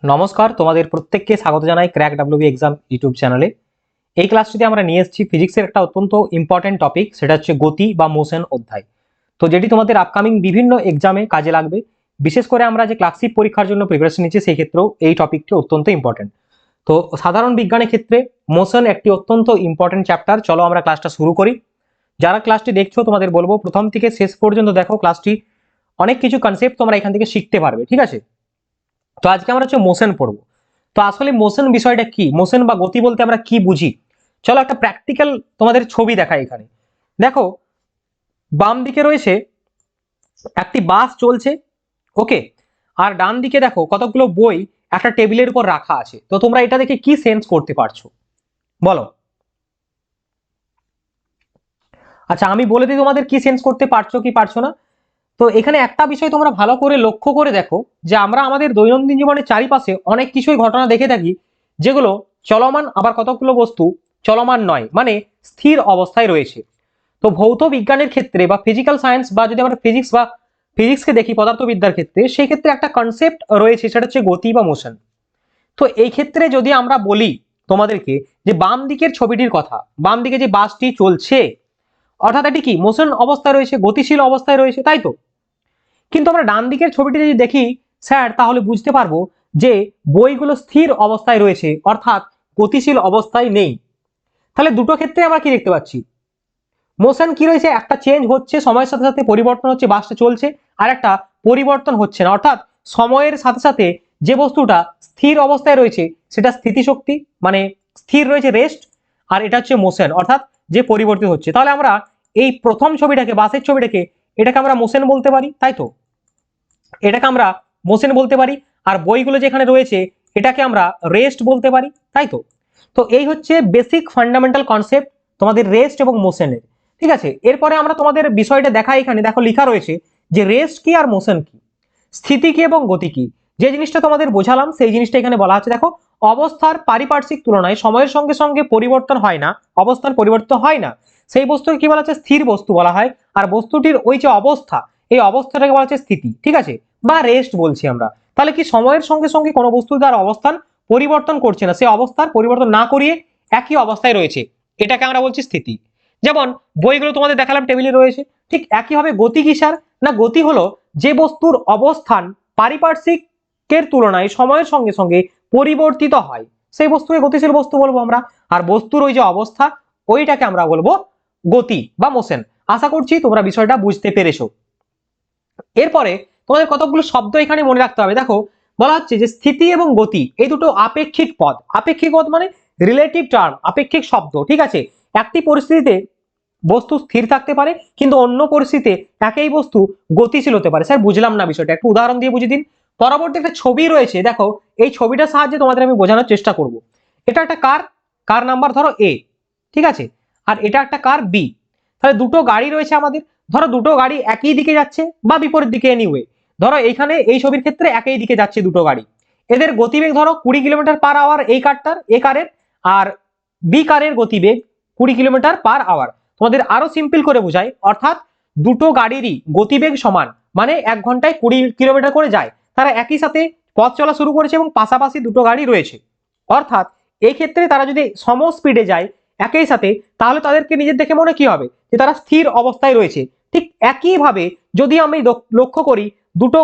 নমস্কার, তোমাদের প্রত্যেককে স্বাগত জানাই ক্র্যাক ডাব্লিউবি এক্সাম ইউটিউব চ্যানেলে। এই ক্লাসটিতে আমরা নিয়ে এসেছি ফিজিক্সের একটা অত্যন্ত ইম্পর্টেন্ট টপিক, সেটা হচ্ছে গতি বা মোশন অধ্যায়। তো যেটি তোমাদের আপকামিং বিভিন্ন এক্সামে কাজে লাগবে। বিশেষ করে আমরা যে ক্লাসিক পরীক্ষার জন্য প্রিপারেশন নিচ্ছি সেই ক্ষেত্রেও এই টপিকটি অত্যন্ত ইম্পর্টেন্ট। তো সাধারণ বিজ্ঞানের ক্ষেত্রে মোশন একটি অত্যন্ত ইম্পর্টেন্ট চ্যাপ্টার। চলো আমরা ক্লাসটা শুরু করি। যারা ক্লাসটি দেখছো তোমাদের বলবো প্রথম থেকে শেষ পর্যন্ত দেখো, ক্লাসটি অনেক কিছু কনসেপ্ট তোমরা এখান থেকে শিখতে পারবে, ঠিক আছে? তো আজকে আমরা হচ্ছে মোশন পড়বো। তো আসলে মোশন বিষয়টা কি, মোশন বা গতি বলতে আমরা কি বুঝি, চলো একটা প্র্যাকটিক্যাল তোমাদের ছবি দেখাই। এখানে দেখো, বাম দিকে রয়েছে একটি বাস চলছে, ওকে। আর ডান দিকে দেখো কতগুলো বই একটা টেবিলের উপর রাখা আছে। তো তোমরা এটা দেখে কি সেন্স করতে পারছো বলো? আচ্ছা, আমি বলে দিই তোমাদের কি সেন্স করতে পারছো কি পারছো না। তো এখানে একটা বিষয় তোমরা ভালো করে লক্ষ্য করে দেখো, যে আমরা আমাদের দৈনন্দিন জীবনের চারিপাশে অনেক কিছুই ঘটনা দেখে থাকি যেগুলো চলমান, আবার কতগুলো বস্তু চলমান নয়, মানে স্থির অবস্থায় রয়েছে। তো ভৌত বিজ্ঞানের ক্ষেত্রে বা ফিজিক্যাল সায়েন্স, বা যদি আমরা ফিজিক্স বা ফিজিক্সকে দেখি পদার্থবিদ্যার ক্ষেত্রে, সেই ক্ষেত্রে একটা কনসেপ্ট রয়েছে, সেটা হচ্ছে গতি বা মোশন। তো এই ক্ষেত্রে যদি আমরা বলি তোমাদেরকে যে বাম দিকের ছবিটির কথা, বাম দিকে যে বাসটি চলছে, অর্থাৎ এটি কি মোশন অবস্থায় রয়েছে, গতিশীল অবস্থায় রয়েছে, তাই তো? কিন্তু আমরা ডান দিকের ছবিটি যদি দেখি স্যার, তাহলে বুঝতে পারবো যে বইগুলো স্থির অবস্থায় রয়েছে, অর্থাৎ গতিশীল অবস্থায় নেই। তাহলে দুটো ক্ষেত্রে আমরা কি দেখতে পাচ্ছি, মোশন কি রয়েছে, একটা চেঞ্জ হচ্ছে, সময়ের সাথে সাথে পরিবর্তন হচ্ছে, বাসটা চলছে, আর একটা পরিবর্তন হচ্ছে না, অর্থাৎ সময়ের সাথে সাথে যে বস্তুটা স্থির অবস্থায় রয়েছে সেটা স্থিতিশক্তি, মানে স্থির রয়েছে, রেস্ট। আর এটা হচ্ছে মোশন, অর্থাৎ যে পরিবর্তিত হচ্ছে। তাহলে আমরা এই প্রথম ছবিটাকে, বাসের ছবিটাকে, এটাকে আমরা মোশন বলতে পারি, তাই তো? এটাকে আমরা মোশন বলতে পারি। আর বইগুলো যেখানে রয়েছে এটাকে আমরা রেস্ট বলতে পারি, তাই তো? তো এই হচ্ছে বেসিক ফান্ডামেন্টাল কনসেপ্ট তোমাদের রেস্ট এবং মোশনের, ঠিক আছে? এরপরে আমরা তোমাদের বিষয়টা দেখাই। এখানে দেখো লেখা রয়েছে যে রেস্ট কি আর মোশন কি, স্থিতি কি এবং গতি কি। যে জিনিসটা তোমাদের বোঝালাম সেই জিনিসটা এখানে বলা আছে। দেখো, অবস্থার পারিপার্শ্বিক তুলনায় সময়ের সঙ্গে সঙ্গে পরিবর্তন হয় না, অবস্থান পরিবর্তিত হয় না, সেই বস্তুকে কি বলা হচ্ছে, স্থির বস্তু বলা হয়। আর বস্তুটির ওই যে অবস্থা, এই অবস্থাটাকে বলা হচ্ছে স্থিতি, ঠিক আছে, বা রেস্ট বলছি আমরা। তাহলে কি সময়ের সঙ্গে সঙ্গে কোনো বস্তু তার অবস্থান পরিবর্তন করছে না, সেই অবস্থার পরিবর্তন না করিয়ে একই অবস্থায় রয়েছে, এটাকে আমরা বলছি স্থিতি। যেমন বইগুলো তোমাদের দেখালাম টেবিলে রয়েছে, ঠিক একইভাবে গতি কি স্যার? না, গতি হলো যে বস্তুর অবস্থান পারিপার্শ্বিকের তুলনায় সময়ের সঙ্গে সঙ্গে পরিবর্তিত হয়, সেই বস্তুকে গতিশীল বস্তু বলবো আমরা। আর বস্তুর ওই যে অবস্থা, ওইটাকে আমরা বলবো গতি বা মোশন। আশা করছি তোমরা বিষয়টা বুঝতে পেরেছো। এরপরে তোমাদের কতগুলো শব্দ এখানে মনে রাখতে হবে। দেখো, বলা হচ্ছে যে স্থিতি এবং গতি এই দুটো আপেক্ষিক পদ। আপেক্ষিক পদ মানে রিলেটিভ টার্ম, আপেক্ষিক শব্দ, ঠিক আছে? একটি পরিস্থিতিতে বস্তু স্থির থাকতে পারে, কিন্তু অন্য পরিস্থিতিতে একই বস্তু গতিশীল হতে পারে। স্যার বুঝলাম না বিষয়টা, একটু উদাহরণ দিয়ে বুঝিয়ে দিন। পরবর্তী একটা ছবি রয়েছে, দেখো এই ছবিটার সাহায্যে তোমাদের আমি বোঝানোর চেষ্টা করব। এটা একটা কার, কার নাম্বার ধরো এ, ঠিক আছে? আর এটা একটা কার বি। তাহলে দুটো গাড়ি রয়েছে আমাদের। ধরো দুটো গাড়ি একই দিকে যাচ্ছে বা বিপরীত দিকে, এনিওয়ে ধরো এইখানে এই ছবির ক্ষেত্রে একই দিকে যাচ্ছে দুটো গাড়ি। এদের গতিবেগ ধরো 20 কিলোমিটার পার আওয়ার এই কারটার, এ কারের। আর বি কারের গতিবেগ 20 কিলোমিটার পার আওয়ার। তোমাদের আরো সিম্পল করে বোঝাই, অর্থাৎ দুটো গাড়িরই গতিবেগ সমান, মানে 1 ঘন্টায় 20 কিলোমিটার করে যায়। তারা একই সাথে পথ চলা শুরু করেছে এবং পাশাপাশি দুটো গাড়ি রয়েছে। অর্থাৎ এই ক্ষেত্রে তারা যদি সম স্পিডে যায় একই সাথে, তাহলে তাদেরকে নিজের দেখে মনে কি হবে, যে তারা স্থির অবস্থায় রয়েছে। ঠিক একইভাবে যদি আমি লক্ষ্য করি দুটো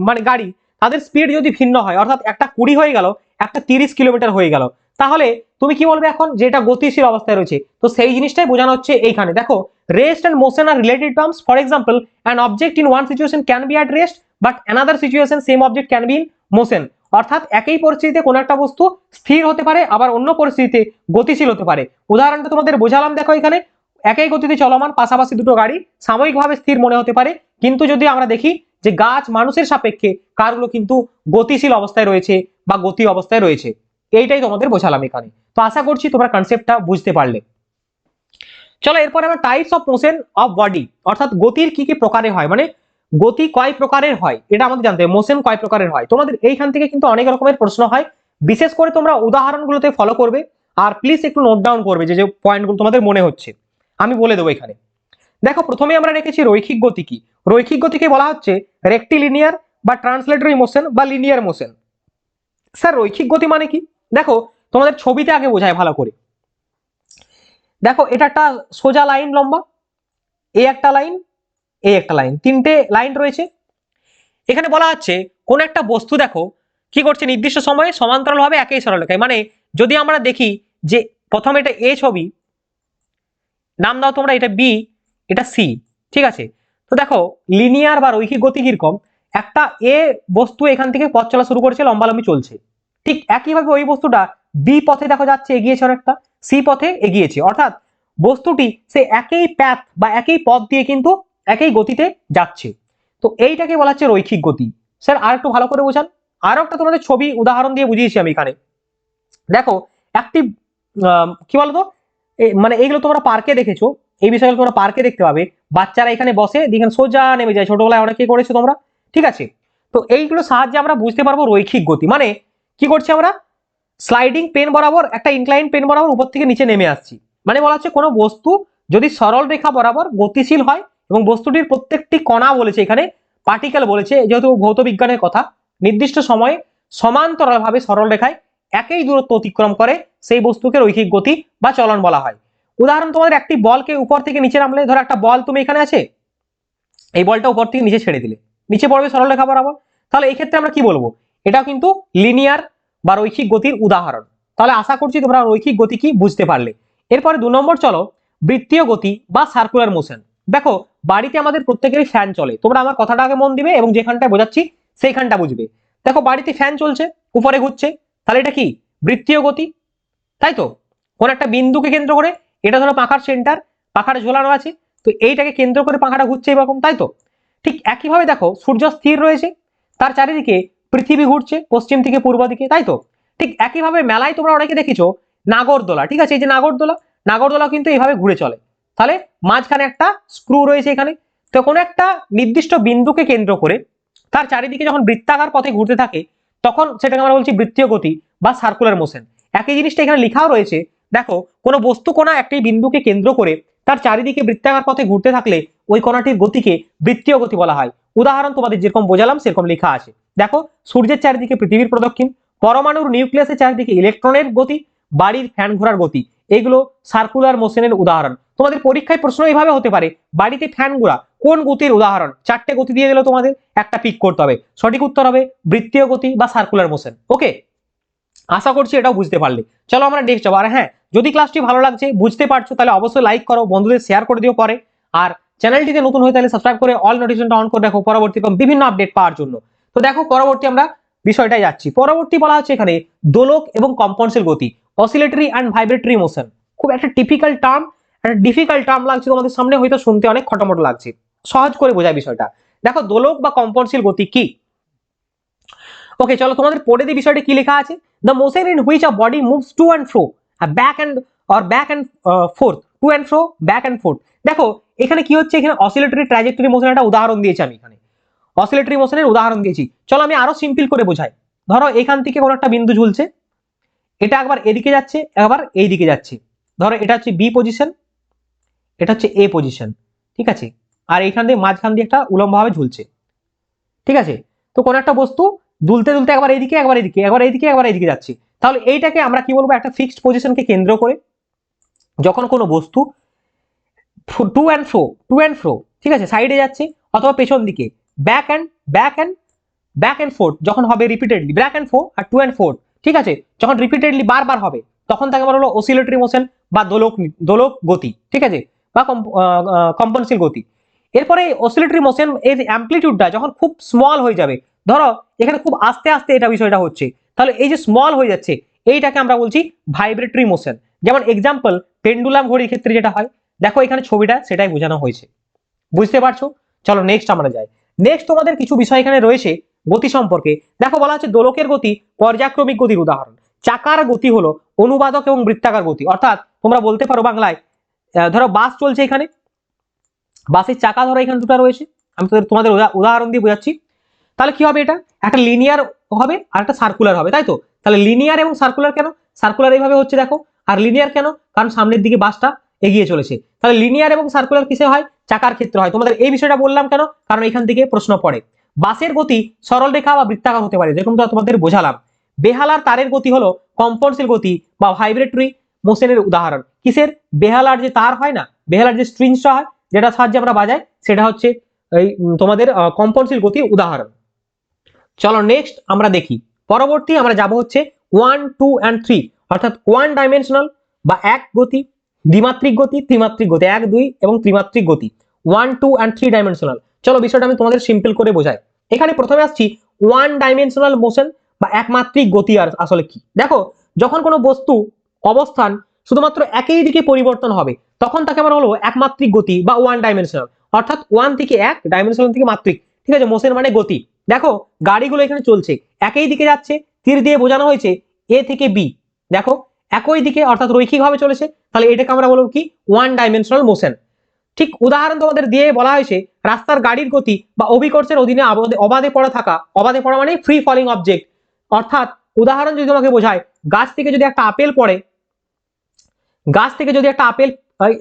মানে গাড়ি, তাদের স্পিড যদি ভিন্ন হয়, অর্থাৎ একটা 20 হয়ে গেল, একটা 30 কিলোমিটার হয়ে গেল, তাহলে তুমি কি বলবে এখন, যে এটা গতিশীল অবস্থায় রয়েছে। তো সেই জিনিসটাই বোঝানো হচ্ছে এইখানে। দেখো, রেস্ট এন্ড মোশন আর related terms. For example, an object in one situation can be at rest, but another situation same object can be in motion. অর্থাৎ একই পরিস্থিতিতে কোনো একটা বস্তু স্থির হতে পারে, আবার অন্য পরিস্থিতিতে গতিশীল হতে পারে। উদাহরণটা তোমাদের বোঝালাম, দেখো এখানে একই গতিতে চলমান পাশাপাশি দুটো গাড়ি সাময়িকভাবে স্থির মনে হতে পারে, কিন্তু যদি আমরা দেখি যে গাছ মানুষের সাপেক্ষে কারগুলো কিন্তু গতিশীল অবস্থায় রয়েছে বা গতি অবস্থায় রয়েছে। এইটাই তোমাদের বোঝালাম এখানে। তো আশা করছি তোমরা কনসেপ্টটা বুঝতে পারলে। চলো এরপরে আমরা types of motion of body, অর্থাৎ গতির কি কি প্রকারে হয়, মানে গতি কয় প্রকারের হয় এটা আমাদের জানতে হবে, মোশন কয় প্রকারের হয়। তোমাদের এইখান থেকে কিন্তু অনেক রকমের প্রশ্ন হয়, বিশেষ করে তোমরা উদাহরণগুলোতে ফলো করবে। আর প্লিজ একটু নোট ডাউন করবে যে যে পয়েন্টগুলো তোমাদের মনে হচ্ছে, আমি বলে দেবো এখানে। দেখো, প্রথমে আমরা রেখেছি রৈখিক গতি কি। রৈখিক গতিকে বলা হচ্ছে রেক্টিলিনিয়ার বা ট্রান্সলেটরি মোশন বা লিনিয়ার মোশন। স্যার রৈখিক গতি মানে কি? দেখো তোমাদের ছবিতে আগে বোঝায় ভালো করে। দেখো এটা একটা সোজা লাইন লম্বা, এই একটা লাইন, এই একটা লাইন, তিনটে লাইন রয়েছে। এখানে বলা হচ্ছে কোন একটা বস্তু দেখো কি করছে, নির্দিষ্ট সময়ে সমান্তরালভাবে একই সরলরেখায়। মানে যদি আমরা দেখি যে প্রথমে এটা এ ছবি, নাম দাও তোমরা, এটা বি, এটা সি, ঠিক আছে। তো দেখো লিনিয়ার বা রৈখিক গতি কিরকম, একটা এ বস্তু এখান থেকে পথ চলা শুরু করেছে, লম্বালম্বি চলছে, ঠিক একইভাবে ওই বস্তুটা বি পথে দেখো যাচ্ছে, এগিয়েছে অনেকটা, সি পথে এগিয়েছে, অর্থাৎ বস্তুটি সে একই প্যাথ বা একই পথ দিয়ে কিন্তু একই গতিতে যাচ্ছে। তো এইটাকে বলা হচ্ছে রৈখিক গতি। স্যার আর একটু ভালো করে বোঝান। আরো একটা তোমাদের ছবি উদাহরণ দিয়ে বুঝিয়েছি আমি এখানে। দেখো একটি কি বলতো, মানে এইগুলো তোমরা পার্কে দেখেছো, এই বিষয়গুলো তোমরা পার্কে দেখতে পাবে, বাচ্চারা এখানে বসে দেখেন সোজা নেমে যায়, ছোটবেলায় অনেকে করেছো তোমরা, ঠিক আছে। তো এইগুলো সাহায্যে আমরা বুঝতে পারবো রৈখিক গতি মানে কি করছি আমরা, স্লাইডিং পেন বরাবর একটা ইনক্লাইন পেন বরাবর উপর থেকে নিচে নেমে আসছি। মানে বলা হচ্ছে কোনো বস্তু যদি সরল রেখা বরাবর গতিশীল হয় এবং বস্তুটির প্রত্যেকটি কণা বলেছে এখানে, পার্টিকেল বলেছে, যেহেতু ভৌত বিজ্ঞানের কথা, নির্দিষ্ট সময়ে সমান্তরালভাবে সরল রেখায় একই দূরত্ব অতিক্রম করে, সেই বস্তুকে রৈখিক গতি বা চলন বলা হয়। উদাহরণ তোমাদের একটি বলকে উপর থেকে নিচে নামলে, ধরো একটা বল তুমি এখানে আছে, এই বলটা উপর থেকে নিচে ছেড়ে দিলে, নিচে পড়বে সরলরেখা বরাবর, তাহলে এই ক্ষেত্রে আমরা কি বলবো, এটাও কিন্তু লিনিয়ার বা রৈখিক গতির উদাহরণ। তাহলে আশা করছি তোমরা রৈখিক গতি কি বুঝতে পারলে। এরপরে 2 নম্বর চলো, বৃত্তীয় গতি বা সার্কুলার মোশন। দেখো বাড়িতে আমাদের প্রত্যেকেরই ফ্যান চলে, তোমরা আমার কথাটা আগে মন দিবে এবং যেখানটায় বোঝাচ্ছি সেইখানটা বুঝবে। দেখো বাড়িতে ফ্যান চলছে, উপরে ঘুরছে, তাহলে এটা কি বৃত্তীয় গতি, তাই তো। কোন একটা বিন্দুকে কেন্দ্র করে, এটা ধরো পাখার সেন্টার, পাখাটা ঝোলানো আছে, তো এইটাকে কেন্দ্র করে পাখাটা ঘুরছে এরকম, তাই তো। ঠিক একইভাবে দেখো সূর্য স্থির রয়েছে, তার চারিদিকে পৃথিবী ঘুরছে পশ্চিম থেকে পূর্ব দিকে, তাই তো। ঠিক একইভাবে মেলায় তোমরা অনেকে দেখেছো নাগরদোলা, ঠিক আছে, এই যে নাগরদোলা, নাগরদোলা কিন্তু এইভাবে ঘুরে চলে, তাহলে মাঝখানে একটা স্ক্রু রয়েছে এখানে। তো কোনো একটা নির্দিষ্ট বিন্দুকে কেন্দ্র করে তার চারিদিকে যখন বৃত্তাকার পথে ঘুরতে থাকে, তখন সেটাকে আমরা বলছি বৃত্তীয় গতি বা সার্কুলার মোশন। একই জিনিসটা এখানে লেখাও রয়েছে। দেখো কোনো বস্তু কণা একটি বিন্দুকে কেন্দ্র করে তার চারিদিকে বৃত্তাকার পথে ঘুরতে থাকলে ওই কণাটির গতিকে বৃত্তীয় গতি বলা হয়। উদাহরণ তোমাদের যেরকম বোঝালাম সেরকম লেখা আছে। দেখো সূর্যের চারিদিকে পৃথিবীর প্রদক্ষিণ, পরমাণুর নিউক্লিয়াসের চারিদিকে ইলেকট্রনের গতি, বাড়ির ফ্যান ঘোরার গতি, এগুলো সার্কুলার মোশনের উদাহরণ। তোমাদের পরীক্ষায় প্রশ্ন এইভাবে হতে পারে, বাড়িতে ফ্যান ঘোরা কোন গতির উদাহরণ, 4টে গতি দিয়ে দিল তোমাদের, একটা পিক করতে হবে, সঠিক উত্তর হবে বৃত্তীয় গতি বা সার্কুলার মোশন। ওকে, আশা করছি এটাও বুঝতে পারলে। চলো আমরা নেক্সট যাবো। আর হ্যাঁ, যদি ক্লাসটি ভালো লাগছে, বুঝতে পারছো, তাহলে অবশ্যই লাইক করো, বন্ধুদের শেয়ার করে দিও পরে। আর চ্যানেলটিতে নতুন হয়ে তাহলে সাবস্ক্রাইব করে অল নোটিফিকেশনটা অন করে রাখো পরবর্তী বিভিন্ন আপডেট পাওয়ার জন্য। তো দেখো পরবর্তী আমরা বিষয়টাই যাচ্ছি। পরবর্তী বলা হচ্ছে এখানে দোলক এবং কম্পনশীল গতি, অসিলেটরি অ্যান্ড ভাইব্রেটরি মোশন। খুব একটা টিপিক্যাল টার্ম, একটা ডিফিকাল্ট টার্ম লাগছে তোমাদের সামনে, হয়তো শুনতে অনেক খটোমটো লাগছে, সহজ করে বোঝায় বিষয়টা। দেখো দোলক বা কম্পনশীল গতি কি। ওকে চলো তোমাদের পড়ে দিই বিষয়টা কি লেখা আছে। The motion in which a body moves to and fro, back and back and forth, to and fro, back and forth. দেখো এখানে কি হচ্ছে, এখানে অসিলেটরি ট্র্যাজেক্টরি মোশনের একটা উদাহরণ দিয়েছি আমি, এখানে অসিলেটরি মোশনের উদাহরণ দিয়েছি। চলো আমি আরো সিম্পল করে বোঝাই। ধরো এখান থেকে কোনো একটা বিন্দু ঝুলছে, এটা একবার এদিকে যাচ্ছে, একবার এই দিকে যাচ্ছে। ধরো এটা হচ্ছে বি পজিশন, এটা হচ্ছে এ পজিশন, ঠিক আছে। আর এইখান দিয়ে মাঝখান দিয়ে একটা উলম্বভাবে ঝুলছে, ঠিক আছে। তো কোন একটা বস্তু দুলতে দুলতে একবার এইদিকে একবার এইদিকে একবার এইদিকে একবার এইদিকে যাচ্ছে, তাহলে এইটাকে আমরা কি বলবো, একটা ফিক্সড পজিশনকে কেন্দ্র করে যখন কোনো বস্তু to and fro, to and fro, ঠিক আছে, সাইডে যাচ্ছে অথবা পেছন দিকে, back and back and back and forth যখন হবে রিপিটেডলি, ব্যাক অ্যান্ড ফোর আর টু অ্যান্ড ফোর, ঠিক আছে, যখন রিপিটেডলি বারবার হবে তখন তাকে বলা হলো অসিলেটরি মোশন বা দোলক দোলক গতি, ঠিক আছে, বা কম্পনশীল গতি। এরপরে অসিলেটরি মোশন এর অ্যামপ্লিটিউডটা যখন খুব স্মল হয়ে যাবে, ধরো এখানে খুব আস্তে আস্তে এটা বিষয়টা হচ্ছে, তাহলে এই যে স্মল হয়ে যাচ্ছে এইটাকে আমরা বলছি ভাইব্রেটরি মোশন। যেমন এক্সাম্পল পেন্ডুলাম ঘড়ির ক্ষেত্রে যেটা হয়, দেখো এখানে ছবিটা সেটাই বোঝানো হয়েছে, বুঝতে পারছো। চলো নেক্সট আমরা যাই। নেক্সট তোমাদের কিছু বিষয় এখানে রয়েছে গতি সম্পর্কে। দেখো বলা হচ্ছে দোলকের গতি পর্যায়ক্রমিক গতির উদাহরণ। চাকার গতি হলো অনুবাদক এবং বৃত্তাকার গতি, অর্থাৎ তোমরা বলতে পারো বাংলায়, ধরো বাস চলছে এখানে, বাসের চাকা ধরো এখানে দুটো রয়েছে, আমি তোমাদের উদাহরণ দিয়ে বোঝাচ্ছি। তাহলে কি হবে, এটা একটা লিনিয়ার হবে আর একটা সার্কুলার হবে, তাই তো। তাহলে লিনিয়ার এবং সার্কুলার কেন, সার্কুলার এইভাবে হচ্ছে দেখো, আর লিনিয়ার কেন, কারণ সামনের দিকে বাসটা এগিয়ে চলেছে। তাহলে লিনিয়ার এবং সার্কুলার কিসে হয়, চাকার ক্ষেত্রে হয়। তোমাদের এই বিষয়টা বললাম কেন, কারণ এখান থেকে প্রশ্ন পড়ে। বাসের গতি সরল রেখা বা বৃত্তাকার হতে পারে, যেরকম তোমাদের বোঝালাম। বেহালার তারের গতি হলো কম্পনশীল গতি বা ভাইব্রেটরি মোশনের উদাহরণ। কিসের? বেহালার যে তার হয় না, বেহালার যে স্ট্রিংসটা হয় যেটা সাহায্যে আমরা বাজাই, সেটা হচ্ছে এই তোমাদের কম্পনশীল গতির উদাহরণ। চলো নেক্সট আমরা দেখি, পরবর্তী আমরা যাব হচ্ছে 1, 2 and 3, অর্থাৎ ওয়ান ডাইমেনশনাল বা এক গতি, দ্বিমাত্রিক গতি, ত্রিমাত্রিক গতি, 1, 2 এবং ত্রিমাত্রিক গতি, 1, 2 and 3 ডাইমেনশনাল। চলো বিষয়টা আমি তোমাদের সিম্পল করে বোঝাই। এখানে প্রথমে আসছি ওয়ান ডাইমেনশনাল মোশন বা একমাত্রিক গতি আর আসলে কি। দেখো, যখন কোনো বস্তু অবস্থান শুধুমাত্র একই দিকে পরিবর্তন হবে তখন তাকে আমরা বলবো একমাত্রিক গতি বা ওয়ান ডাইমেনশনাল, অর্থাৎ ওয়ান থেকে এক, ডাইমেনশনাল থেকে মাত্রিক। ঠিক আছে, মোশন মানে গতি। দেখো গাড়িগুলো এখানে চলছে, একই দিকে যাচ্ছে, তীর দিয়ে বোঝানো হয়েছে এ থেকে বি। দেখো একই দিকে অর্থাৎ রৈখিকভাবে চলেছে, তাহলে এটাকে আমরা বলবো কি? One dimensional motion. ঠিক উদাহরণ তোমাদের দিয়ে বলা হয়েছে রাস্তার গাড়ির গতি বা অভিকর্ষের অধীনে অবাধে পড়া থাকা, অবাধে পড়া মানে ফ্রি ফলিং অবজেক্ট। অর্থাৎ উদাহরণ যদি তোমাকে বোঝায়, গাছ থেকে যদি একটা আপেল পড়ে, গাছ থেকে যদি একটা আপেল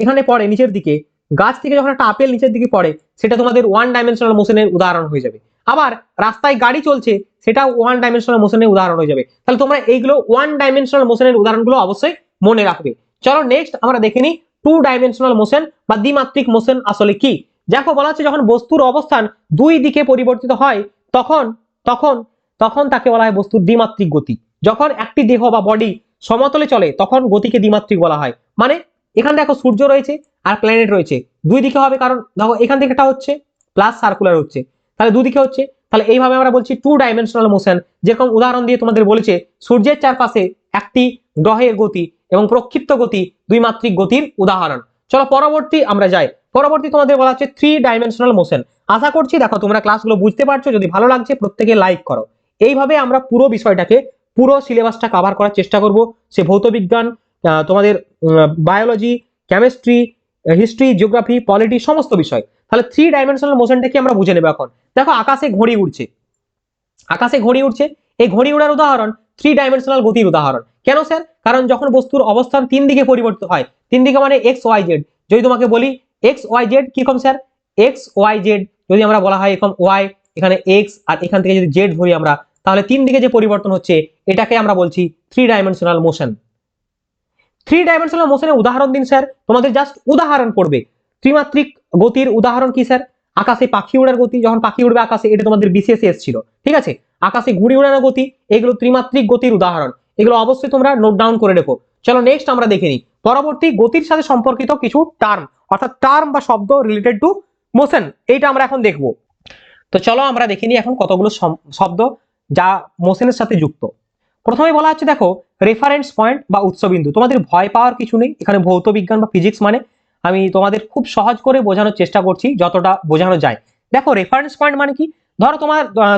এখানে পড়ে নিচের দিকে, গাছ থেকে যখন একটা আপেল নিচের দিকে পড়ে সেটা তোমাদের ওয়ান ডাইমেনশনাল মোশনের উদাহরণ হয়ে যাবে। আবার রাস্তায় গাড়ি চলছে, সেটা ওয়ান ডাইমেনশনাল মোশনের উদাহরণ হয়ে যাবে। তাহলে তোমরা এইগুলো ওয়ান ডাইমেনশনাল মোশনের উদাহরণগুলো অবশ্যই মনে রাখবে। চলো নেক্সট আমরা দেখে নিই টু ডাইমেনশনাল মোশন বা দ্বিমাত্রিক মোশন আসলে কি। দেখো বলা হচ্ছে যখন বস্তুর অবস্থান দুই দিকে পরিবর্তিত হয় তখন তখন তখন তাকে বলা হয় বস্তুর দ্বিমাত্রিক গতি। যখন একটি দেহ বা বডি সমতলে চলে তখন গতিকে দ্বিমাত্রিক বলা হয়। মানে এখানে দেখো সূর্য রয়েছে আর প্ল্যানেট রয়েছে, দুই দিকে হবে, কারণ দেখো এখান থেকে এটা হচ্ছে প্লাস সার্কুলার হচ্ছে, তাহলে দুদিকে হচ্ছে। তাহলে এইভাবে আমরা বলছি টু ডাইমেনশনাল মোশন। যেরকম উদাহরণ দিয়ে তোমাদের বলেছে সূর্যের চারপাশে একটি গ্রহের গতি এবং প্রক্ষিপ্ত গতি দ্বিমাত্রিক গতির উদাহরণ। চলো পরবর্তী আমরা যাই। পরবর্তী তোমাদের বলা হচ্ছে থ্রি ডাইমেনশনাল মোশন। আশা করছি দেখো তোমরা ক্লাসগুলো বুঝতে পারছো, যদি ভালো লাগছে প্রত্যেকে লাইক করো। এইভাবে আমরা পুরো বিষয়টাকে, পুরো সিলেবাসটা কভার করার চেষ্টা করব। সে ভৌতবিজ্ঞান, তোমাদের biology, chemistry, history, geography, polity, সমস্ত বিষয়। তাহলে থ্রি ডাইমেনশনাল মোশনটা কি আমরা বুঝে নেব এখন। দেখো আকাশে ঘড়ি উড়ছে, আকাশে ঘড়ি উড়ছে, এই ঘড়ি উড়ার উদাহরণ থ্রি ডাইমেনশনাল গতির উদাহরণ। কেন স্যার? কারণ যখন বস্তুর অবস্থান তিন দিকে পরিবর্তিত হয়, তিন দিকে মানে এক্স ওয়াই জেড। যদি তোমাকে বলি এক্স ওয়াই জেড কিরকম স্যার? এক্স ওয়াই জেড যদি আমরা বলা হয় এরকম ওয়াই, এখানে এক্স, আর এখান থেকে যদি জেড ধরি আমরা, তাহলে তিন দিকে যে পরিবর্তন হচ্ছে এটাকে আমরা বলছি three dimensional motion. Three dimensional মোশনের উদাহরণ দিন স্যার, তোমাদের জাস্ট উদাহরণ পড়বে। ত্রিমাত্রিক গতির উদাহরণ কি স্যার? আকাশে পাখি উড়ার গতি, যখন পাখি উড়বে আকাশে, এটা তোমাদের বিসিএস ছিল, ঠিক আছে। আকাশে ঘুড়ি উড়ানোর গতি, এগুলো ত্রিমাত্রিক গতির উদাহরণ। এগুলো অবশ্যই তোমরা নোট ডাউন করে রেখো। চলো নেক্সট আমরা দেখে নিই পরবর্তী গতির সাথে সম্পর্কিত কিছু টার্ম, অর্থাৎ টার্ম বা শব্দ রিলেটেড টু মোশন, এইটা আমরা এখন দেখবো। তো চলো আমরা দেখে নিই এখন কতগুলো শব্দ যা মোশনের সাথে যুক্ত। প্রথমে বলা হচ্ছে দেখো রেফারেন্স পয়েন্ট বা উৎসবিন্দু। তোমাদের ভয় পাওয়ার কিছু নেই, এখানে ভৌত বিজ্ঞান বা ফিজিক্স মানে আমি তোমাদের খুব সহজ করে বোঝানোর চেষ্টা করছি যতটা বোঝানো যায়। দেখো রেফারেন্স পয়েন্ট মানে কি, ধরো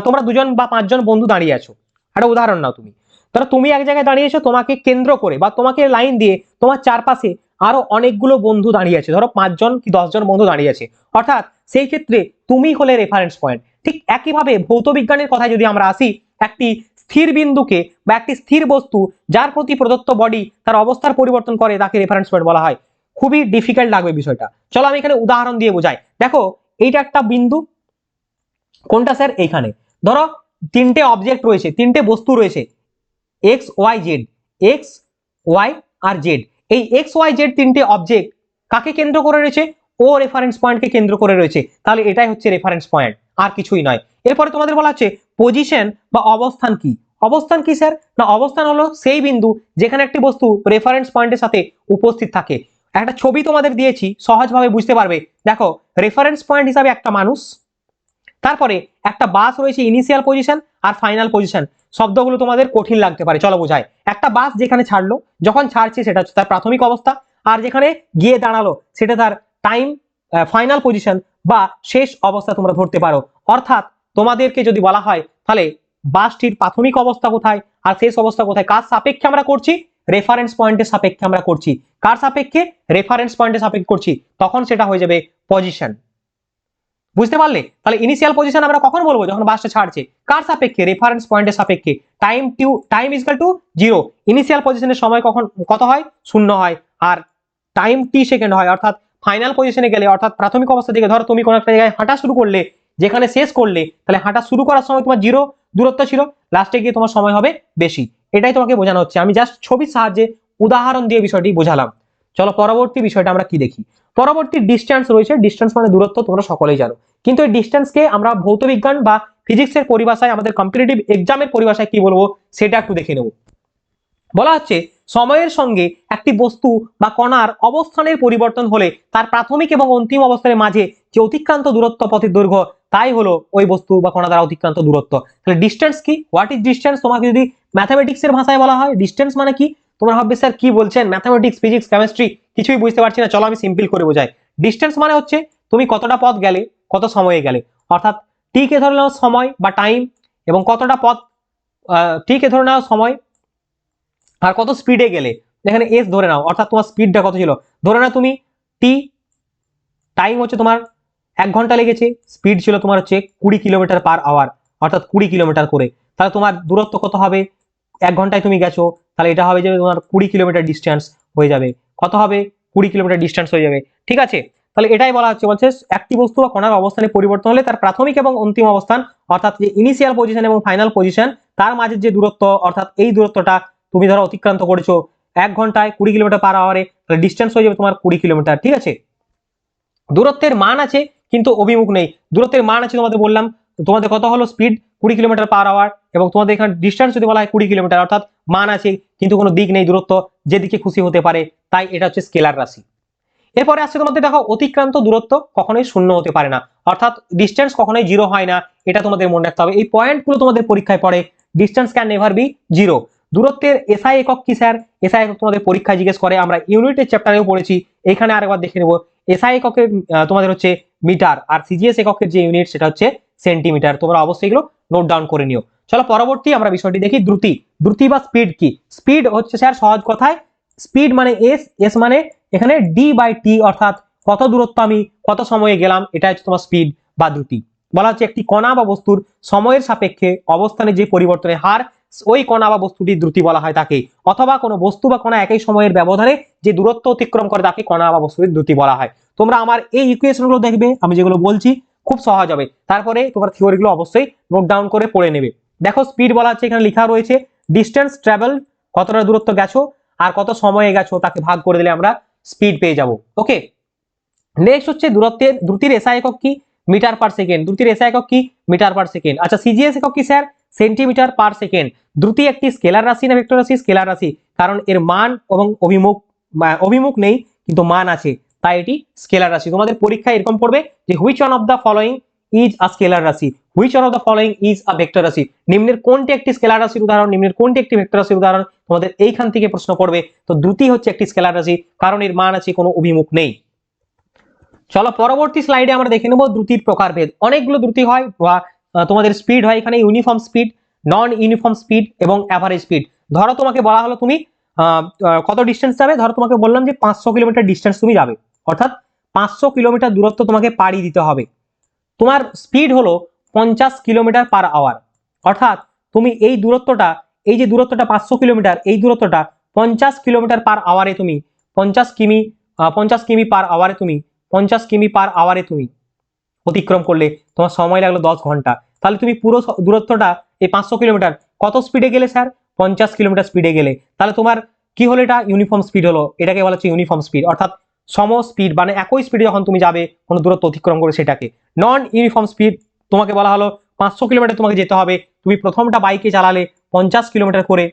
তোমরা দুজন বা পাঁচজন বন্ধু দাঁড়িয়ে আছো, একটা উদাহরণ নাও তুমি। ধরো তুমি এক জায়গায় দাঁড়িয়েছো, তোমাকে কেন্দ্র করে বা তোমাকে লাইন দিয়ে তোমার চারপাশে আরো অনেকগুলো বন্ধু দাঁড়িয়ে আছে, ধরো 5জন কি 10জন বন্ধু দাঁড়িয়ে আছে, অর্থাৎ সেই ক্ষেত্রে তুমি হলে রেফারেন্স পয়েন্ট। ঠিক একইভাবে ভৌত বিজ্ঞানের কথায় যদি আমরা আসি, একটি স্থির বিন্দুকে বা একটি স্থির বস্তু যার প্রতি প্রদত্ত বডি তার অবস্থার পরিবর্তন করে তাকে রেফারেন্স পয়েন্ট বলা হয়। খুবই ডিফিকাল্ট লাগবে বিষয়টা, চলো আমি এখানে উদাহরণ দিয়ে বোঝাই। দেখো এইটা একটা বিন্দু, কোনটা স্যার? এইখানে ধরো তিনটে অবজেক্ট রয়েছে, তিনটে বস্তু রয়েছে, X Y Z, X Y আর জেড। এই এক্স ওয়াই জেড তিনটে অবজেক্ট কাকে কেন্দ্র করে রয়েছে? ও রেফারেন্স পয়েন্টকে কেন্দ্র করে রয়েছে, তাহলে এটাই হচ্ছে রেফারেন্স পয়েন্ট, আর কিছুই নয়। এরপরে তোমাদের বলা হচ্ছে পজিশন বা অবস্থান কি। অবস্থান কি স্যার? না, অবস্থান হলো সেই বিন্দু যেখানে একটি বস্তু রেফারেন্স পয়েন্টের সাথে উপস্থিত থাকে। একটা ছবি তোমাদের দিয়েছি, সহজভাবে বুঝতে পারবে। দেখো রেফারেন্স পয়েন্ট হিসাবে একটা মানুষ, তারপরে একটা বাস রয়েছে ইনিশিয়াল পজিশন আর ফাইনাল পজিশন। শব্দগুলো তোমাদের কঠিন লাগতে পারে, চলো বোঝাই। একটা বাস যেখানে ছাড়লো, যখন ছাড়ছে সেটা হচ্ছে তার প্রাথমিক অবস্থা, আর যেখানে গিয়ে দাঁড়ালো সেটা তার টাইম ফাইনাল পজিশন বা শেষ অবস্থা তোমরা ধরতে পারো। অর্থাৎ তোমাদেরকে যদি বলা হয় তাহলে বাসটির প্রাথমিক অবস্থা কোথায় আর শেষ অবস্থা কোথায়, কার সাপেক্ষে আমরা করছি? রেফারেন্স পয়েন্টের সাপেক্ষে আমরা করছি। কার সাপেক্ষে? রেফারেন্স পয়েন্টের সাপেক্ষে করছি, তখন সেটা হয়ে যাবে পজিশন। বুঝতে পারলে? তাহলে ইনিশিয়াল পজিশন আমরা কখন বলবো? যখন বাসটা ছাড়ছে। কার সাপেক্ষে? রেফারেন্স পয়েন্টের সাপেক্ষে। Time equal to 0। ইনিশিয়াল পজিশনের সময় কখন কত হয়? 0 হয়। আর টাইম টি সেকেন্ড হয়। অর্থাৎ ফাইনাল পজিশনে গেলে, অর্থাৎ প্রাথমিক অবস্থা থেকে ধরো তুমি কোনো একটা জায়গায় হাঁটা শুরু করলে, যেখানে শেষ করলে, তাহলে হাঁটা শুরু করার সময় তোমার 0, দূরত্ব ছিল, লাস্টে গিয়ে তোমার সময় হবে বেশি। এটাই তোমাকে বোঝানো হচ্ছে, আমি জাস্ট ছবির সাহায্যে উদাহরণ দিয়ে বিষয়টি বোঝালাম। চলো পরবর্তী বিষয়টা আমরা কি দেখি। পরবর্তী ডিস্টেন্স রয়েছে। ডিস্টেন্স মানে দূরত্ব, তোমরা সকলেই জানো, কিন্তু এই ডিস্টেন্সকে আমরা ভৌতবিজ্ঞান বা ফিজিক্সের পরিভাষায়, আমাদের কম্পিটিটিভ এক্সামের পরিভাষায় কি বলবো সেটা একটু দেখে নেব। বলা হচ্ছে সময়ের সঙ্গে একটি বস্তু বা কণার অবস্থানের পরিবর্তন হলে তার প্রাথমিক এবং অন্তিম অবস্থানের মাঝে যে অতিক্রান্ত দূরত্ব, পথের দৈর্ঘ্য, তাই হলো ওই বস্তু বা কণা দ্বারা অতিক্রান্ত দূরত্ব। তাহলে ডিস্টেন্স কি, হোয়াট ইজ ডিস্টেন্স, তোমাকে যদি ম্যাথামেটিক্স এর ভাষায় বলা হয় ডিস্টেন্স মানে কি, তোমরা ভাববে স্যার কি বলছেন, ম্যাথামেটিক্স, ফিজিক্স, কেমিস্ট্রি কিছুই বুঝতে পারছি না, চলো আমি সিম্পল করে বোঝাই। ডিস্টেন্স মানে হচ্ছে তুমি কতটা পথ গেলে, কত সময়ে গেলে, অর্থাৎ টি কে ধরে নাও সময় বা টাইম, এবং কতটা পথ, টি কে ধরে নাও সময়, আর কত স্পিডে গেলে, এখানে এস ধরে নাও, অর্থাৎ তোমার স্পিডটা কত ছিল, ধরে নাও তুমি টি, টাইম হচ্ছে তোমার 1 ঘন্টা লেগেছে, স্পিড ছিল তোমার হচ্ছে 20 কিলোমিটার/আওয়ার, অর্থাৎ 20 কিলোমিটার করে, তাহলে তোমার দূরত্ব কত হবে, 1 ঘন্টায় তুমি গেছো, তাহলে এটা হবে যে তোমার 20 কিলোমিটার ডিস্টেন্স হয়ে যাবে। কত হবে, 20 কিলোমিটার ডিস্টেন্স হয়ে যাবে, ঠিক আছে। তাহলে এটাই বলা হচ্ছে, বলছে একটি বস্তু বা কণার অবস্থানে পরিবর্তন হলে তার প্রাথমিক এবং অন্তিম অবস্থান, অর্থাৎ যে ইনিশিয়াল পজিশন এবং ফাইনাল পজিশন, তার মাঝে যে দূরত্ব, অর্থাৎ এই দূরত্বটা তুমি ধরো অতিক্রান্ত করেছো 1 ঘন্টায় 20 কিলোমিটার/আওয়ারে, তাহলে ডিস্টেন্স হয়ে যাবে তোমার 20 কিলোমিটার, ঠিক আছে। দূরত্বের মান আছে কিন্তু অভিমুখ নেই। দূরত্বের মান আছে তোমাদের বললাম, তোমাদের কত হলো স্পিড 20 কিলোমিটার/আওয়ার, এবং তোমাদের এখানে ডিস্টেন্স যদি বলা হয় 20 কিলোমিটার, অর্থাৎ মান আছে কিন্তু কোনো দিক নেই, দূরত্ব যেদিকে খুশি হতে পারে, তাই এটা হচ্ছে স্কেলার রাশি। এরপরে আসছে তোমাদের দেখো অতিক্রান্ত দূরত্ব কখনোই শূন্য হতে পারে না, অর্থাৎ ডিস্টেন্স কখনোই জিরো হয় না, এটা তোমাদের মনে রাখতে হবে। এই পয়েন্টগুলো তোমাদের পরীক্ষায় পড়ে, distance can never be zero. দূরত্বের এসআই একক কি স্যার, এসআই একক তোমাদের পরীক্ষায় জিজ্ঞেস করে, আমরা ইউনিটের চ্যাপ্টারেও পড়েছি, এখানে আরেকবার দেখে নেব। এসআই এককের তোমাদের হচ্ছে মিটার, আর সিজিএস এককের যে ইউনিট সেটা হচ্ছে সেন্টিমিটার, তোমরা অবশ্যই এগুলো নোট ডাউন করে নিও। চলো পরবর্তী আমরা বিষয়টি দেখি, দ্রুতি। দ্রুতি বা স্পিড কি, স্পিড হচ্ছে স্যার সহজ কথায়, স্পিড মানে এস, এস মানে এখানে d/t, অর্থাৎ কত দূরত্ব আমি কত সময়ে গেলাম, এটা হচ্ছে তোমার স্পিড বা দ্রুতি। বলা হচ্ছে একটি কণা বা বস্তুর সময়ের সাপেক্ষে অবস্থানে যে পরিবর্তনের হার, ওই কণা বা বস্তুটির দ্রুতি বলা হয় তাকে, অথবা কোনো বস্তু বা কণা একই সময়ের ব্যবধানে যে দূরত্ব অতিক্রম করে তাকে কণা বা বস্তুটির দ্রুতি বলা হয়। তোমরা আমার এই ইকুয়েশনগুলো দেখবে, আমি যেগুলো বলছি খুব সহজ হবে, তারপরে তোমার থিওরিগুলো অবশ্যই নোট ডাউন করে পড়ে নেবে। দেখো স্পিড বলা হচ্ছে, এখানে লেখা রয়েছে ডিস্টেন্স ট্রাভেল, কতটা দূরত্ব গেছো আর কত সময়ে গেছো তাকে ভাগ করে দিলে আমরা স্পিড পেয়ে যাব। ওকে, নেক্সট হচ্ছে দ্রুতির এসআই একক কি, মিটার পার সেকেন্ড। দ্রুতির এসআই একক কি, মিটার পার সেকেন্ড। আচ্ছা সিজিএস একক কি স্যার, সেন্টিমিটার পার সেকেন্ড। দ্রুতি একটি স্কেলার রাশি না ভেক্টর রাশি, স্কেলার রাশি, কারণ এর মান এবং অভিমুখ নেই কিন্তু মান আছে, তাই এটি স্কেলার রাশি। তোমাদের পরীক্ষায় এরকম পড়বে যে which one of the following is a scalar রাশি, which one of the following is a vector রাশি, নিম্নের কোনটি একটি স্কেলার রাশির উদাহরণ, নিম্নের কোনটি একটি ভেক্টর রাশির উদাহরণ, তোমাদের এইখান থেকে প্রশ্ন পড়বে। তো দ্রুতি হচ্ছে একটি স্কেলার রাশি, কারণ এর মান আছে, কোনো অভিমুখ নেই। চলো পরবর্তী স্লাইডে আমরা দেখে নেব দ্রুতির প্রকারভেদ। অনেকগুলো দ্রুতি হয় বা তোমাদের স্পিড হয়, এখানে ইউনিফর্ম স্পিড, নন ইউনিফর্ম স্পিড এবং অ্যাভারেজ স্পিড। ধরো তোমাকে বলা হলো তুমি কত ডিস্টেন্স যাবে, ধরো তোমাকে বললাম যে 500 কিলোমিটার ডিস্টেন্স তুমি যাবে, অর্থাৎ 500 কিলোমিটার দূরত্ব তোমাকে পাড়ি দিতে হবে, তোমার স্পিড হলো 50 কিলোমিটার/আওয়ার, অর্থাৎ তুমি এই দূরত্বটা, এই যে দূরত্বটা 500 কিলোমিটার, এই দূরত্বটা 50 কিলোমিটার/আওয়ারে তুমি 50 কিমি/আওয়ারে তুমি 50 কিমি/আওয়ারে তুমি অতিক্রম করলে তোমার সময় লাগলো 10 ঘন্টা। তাহলে তুমি পুরো দূরত্বটা এই 500 কিলোমিটার কত স্পিডে গেলে স্যার, 50 কিলোমিটার স্পিডে গেলে, তাহলে তোমার কি হলো, এটা ইউনিফর্ম স্পিড হলো, এটাকে বলা হচ্ছে ইউনিফর্ম স্পিড, অর্থাৎ সম স্পিড, মানে একই স্পিডে যখন তুমি যাবে কোনো দূরত্ব অতিক্রম করে সেটাকে। নন ইউনিফর্ম স্পিড, তোমাকে বলা হলো 500 কিলোমিটার তোমাকে যেতে হবে, তুমি প্রথমটা বাইকে চালালে 50 কিলোমিটার করে,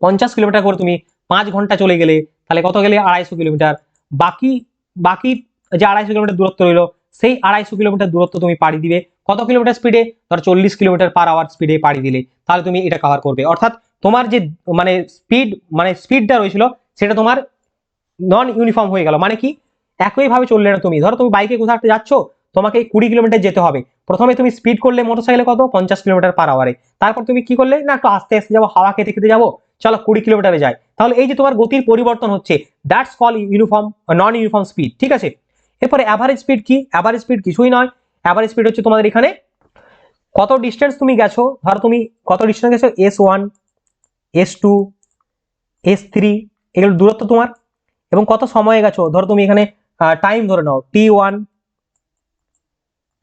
50 কিলোমিটার করে তুমি 5 ঘন্টা চলে গেলে, তাহলে কত গেলে 250 কিলোমিটার। বাকি বাকি যে 250 কিলোমিটার দূরত্ব রইলো, সেই 250 কিলোমিটার দূরত্ব তুমি পাড়ি দিবে কত কিলোমিটার স্পিডে, ধর 40 কিলোমিটার/আওয়ার স্পিডে পাড়ি দিলে, তাহলে তুমি এটা কভার করবে। অর্থাৎ তোমার যে মানে স্পিডটা রয়েছিল সেটা তোমার নন ইউনিফর্ম হয়ে গেল, মানে কি একইভাবে চললে না তুমি। ধরো তুমি বাইকে কোথাও একটা যাচ্ছ, তোমাকে 20 কিলোমিটার যেতে হবে, প্রথমে তুমি স্পিড করলে মোটরসাইকেলে কত 50 কিলোমিটার/আওয়ারে, তারপর তুমি কি করলে না একটু আস্তে আস্তে যাবো, হাওয়া খেতে খেতে যাবো, চলো 20 কিলোমিটারে যায়, তাহলে এই যে তোমার গতির পরিবর্তন হচ্ছে, that's call uniform non uniform speed, ঠিক আছে। এরপরে অ্যাভারেজ স্পিড কি, অ্যাভারেজ স্পিড কিছুই নয়, অ্যাভারেজ স্পিড হচ্ছে তোমাদের এখানে কত ডিস্টেন্স তুমি গেছো, ধরো তুমি কত ডিস্টেন্স গেছো, S1, S2, S3, এগুলো দূরত্ব তোমার, এবং কত সময়ে গেছো, ধরো তুমি এখানে টাইম ধরে নাও T1,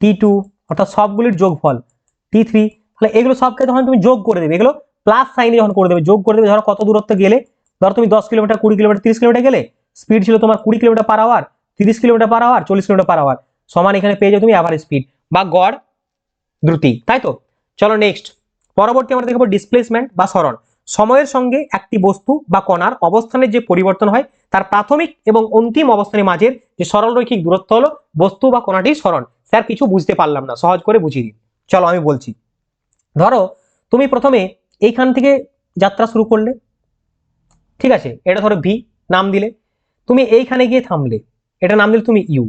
T2, অর্থাৎ সবগুলির যোগফল T3, তাহলে এগুলো সবকে যখন তুমি যোগ করে দেবে, এগুলো প্লাস সাইনে যখন করে দেবে, যোগ করে দেবে, ধরো কত দূরত্ব গেলে, ধরো তুমি 10 কিলোমিটার, 20 কিলোমিটার, 30 কিলোমিটার গেলে, স্পিড ছিল তোমার 20 kilometre per hour, 30 kilometre per hour, 40 kilometre per hour, সমান এখানে পেয়ে যাও তুমি অ্যাভারেজ স্পিড বা গড় দ্রুতি, তাই তো। চলো নেক্সট, পরবর্তী আমরা দেখবো ডিসপ্লেসমেন্ট বা সরণ। সময়ের সঙ্গে একটি বস্তু বা কণার অবস্থানের যে পরিবর্তন হয় তার প্রাথমিক এবং অন্তিম অবস্থানের মাঝের যে সরলরৈখিক দূরত্ব হলো বস্তু বা কণাটির সরণ। স্যার কিছু বুঝতে পারলাম না, সহজ করে বুঝিয়ে দিন। চলো আমি বলছি। ধরো তুমি প্রথমে এইখান থেকে যাত্রা শুরু করলে, ঠিক আছে, এটা ধরো ভি নাম দিলে, তুমি এইখানে গিয়ে থামলে, এটা নাম দিলে তুমি ইউ।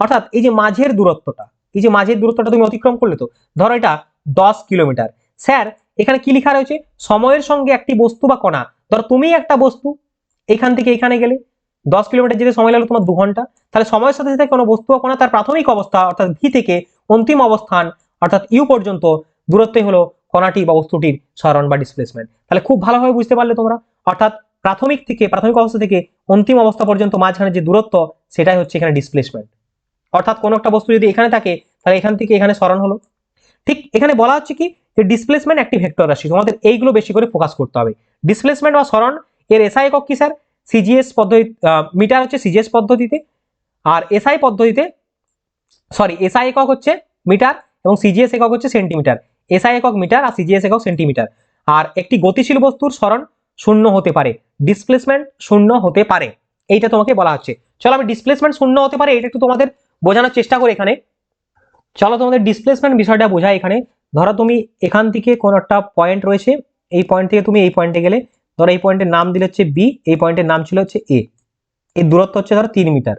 অর্থাৎ এই যে মাঝের দূরত্বটা, এই যে মাঝের দূরত্বটা তুমি অতিক্রম করলে, তো ধরো এটা 10 কিলোমিটার। স্যার এখানে কি লেখা রয়েছে? সময়ের সঙ্গে একটি বস্তু বা কণা, ধরো তুমি একটা বস্তু, এখান থেকে এখানে গেলে 10 কিলোমিটার যেতে সময় লাগলো তোমার 2 ঘন্টা। তাহলে সময়ের সাথে সাথে কোনো বস্তু বা কণা তার প্রাথমিক অবস্থা অর্থাৎ ভি থেকে অন্তিম অবস্থান অর্থাৎ ইউ পর্যন্ত দূরত্বই হলো কণাটি বা বস্তুটির সরণ বা ডিসপ্লেসমেন্ট। তাহলে খুব ভালোভাবে বুঝতে পারলে তোমরা। অর্থাৎ প্রাথমিক অবস্থা থেকে অন্তিম অবস্থা পর্যন্ত মাঝখানে যে দূরত্ব, সেটাই হচ্ছে এখানে ডিসপ্লেসমেন্ট। অর্থাৎ কোনো একটা বস্তু যদি এখানে থাকে, তাহলে এখান থেকে এখানে সরণ হলো। ঠিক এখানে বলা হচ্ছে কি, যে ডিসপ্লেসমেন্ট একটি ভেক্টর রাশি, তোমাদের এইগুলো বেশি করে ফোকাস করতে হবে। ডিসপ্লেসমেন্ট বা সরণ এর এসআই একক কি স্যার? সিজিএস পদ্ধতি, মিটার হচ্ছে সিজিএস পদ্ধতিতে, আর এসআই পদ্ধতিতে, সরি এসআই একক হচ্ছে মিটার এবং সিজিএস একক হচ্ছে সেন্টিমিটার। এসআই একক মিটার আর সিজিএস একক সেন্টিমিটার। আর একটি গতিশীল বস্তুর সরণ শূন্য হতে পারে, ডিসপ্লেসমেন্ট শূন্য হতে পারে, এইটা তোমাকে বলা হচ্ছে। চলো আমি ডিসপ্লেসমেন্ট শূন্য হতে পারে এটা একটু তোমাদের বোঝানোর চেষ্টা করি এখানে। চলো তোমাদের ডিসপ্লেসমেন্ট বিষয়টা বোঝায় এখানে। ধরো তুমি এখান থেকে কোন একটা পয়েন্ট রয়েছে, এই পয়েন্ট থেকে তুমি এই পয়েন্টে গেলে, ধরো এই পয়েন্টের নাম দিলে হচ্ছে বি, এই পয়েন্টের নাম ছিল হচ্ছে এ, এর দূরত্ব হচ্ছে ধরো 3 মিটার।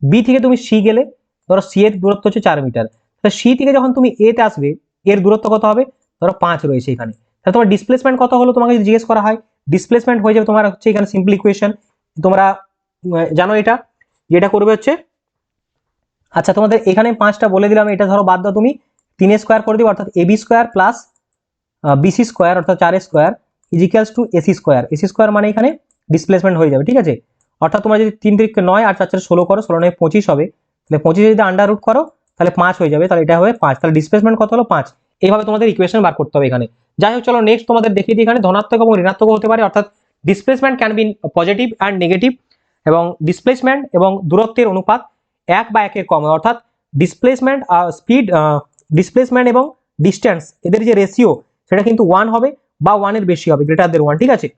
বি থেকে তুমি সি গেলে, ধরো সি এর দূরত্ব হচ্ছে 4 মিটার। তাহলে সি থেকে যখন তুমি এ তে আসবে, এর দূরত্ব কত হবে? ধরো 5 রয়েছে এখানে। তাহলে তোমার ডিসপ্লেসমেন্ট কত হলো তোমাকে যদি জিজ্ঞেস করা হয়, ডিসপ্লেসমেন্ট হয়ে যাবে তোমার হচ্ছে এখানে সিম্পল ইকুয়েশন, তোমরা জানো এটা, যেটা করবে হচ্ছে, আচ্ছা তোমাদের এখানে 5টা বলে দিলাম, এটা ধরো বাদ দাও তুমি, 3 স্কোয়ার করে দিবে, অর্থাৎ AB square plus BC square অর্থাৎ 4 square equals to AC square. AC square মানে এখানে ডিসপ্লেসমেন্ট হয়ে যাবে, ঠিক আছে। অর্থাৎ তোমরা যদি 3 3 9 আর 4 4 16 করো, 16 9 25 হবে, তাহলে 25 যদি আন্ডার রুট করো তাহলে 5 হয়ে যাবে, তাহলে এটা হবে 5, তাহলে ডিসপ্লেসমেন্ট কত হলো? 5। এইভাবে তোমাদের ইকুয়েশন বার করতে হবে এখানে। যাই হোক, চলো নেক্সট তোমাদের দেখিয়ে দিই। এখানে ধনাত্মক এবং ঋণাত্মক হতে পারে, অর্থাৎ displacement can be positive and negative, এবং ডিসপ্লেসমেন্ট এবং দূরত্বের অনুপাত 1 বা 1 এর কম, অর্থাৎ ডিসপ্লেসমেন্ট স্পিড, ডিসপ্লেসমেন্ট এবং ডিস্টেন্স এদের যে রেশিও সেটা কিন্তু 1 হবে বা 1 এর বেশি হবে, গ্রেটার দেন 1, ঠিক আছে।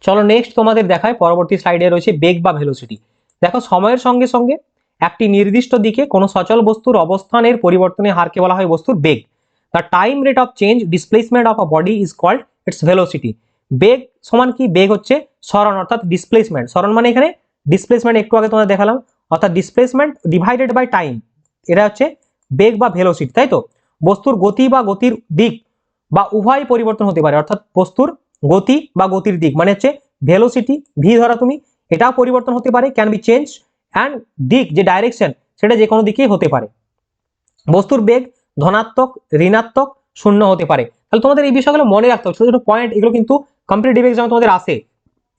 চলো নেক্সট তোমাদের দেখায়, পরবর্তী স্লাইডে রয়েছে বেগ বা ভেলোসিটি। দেখো সময়ের সঙ্গে সঙ্গে একটি নির্দিষ্ট দিকে কোনো সচল বস্তুর অবস্থানের পরিবর্তনের হারকে বলা হয় বস্তুর বেগ। The time rate of change displacement of a body is called its velocity. বেগ সমান কি? বেগ হচ্ছে সরণ অর্থাৎ ডিসপ্লেসমেন্ট। সরণ মানে এখানে ডিসপ্লেসমেন্ট একটু আগে তোমাদের দেখালাম, অর্থাৎ ডিসপ্লেসমেন্ট ডিভাইডেড বাই টাইম, এটা হচ্ছে বেগ বা ভেলোসিটি, তাই তো। বস্তুর গতি বা গতির দিক বা উভয় পরিবর্তন হতে পারে, অর্থাৎ বস্তুর গতি বা গতির দিক মানে হচ্ছে ভেলোসিটি, ভি ধরা তুমি, এটাও পরিবর্তন হতে পারে, ক্যান বি চেঞ্জ, অ্যান্ড দিক যে ডাইরেকশন সেটা যে কোনো দিকেই হতে পারে। বস্তুর বেগ ধনাত্মক, ঋণাত্মক, শূন্য হতে পারে। তাহলে তোমাদের এই বিষয়গুলো মনে রাখতে হবে, ছোট ছোট পয়েন্ট, এগুলো কিন্তু কম্পিটিটিভ এক্সামে তোমাদের আসে।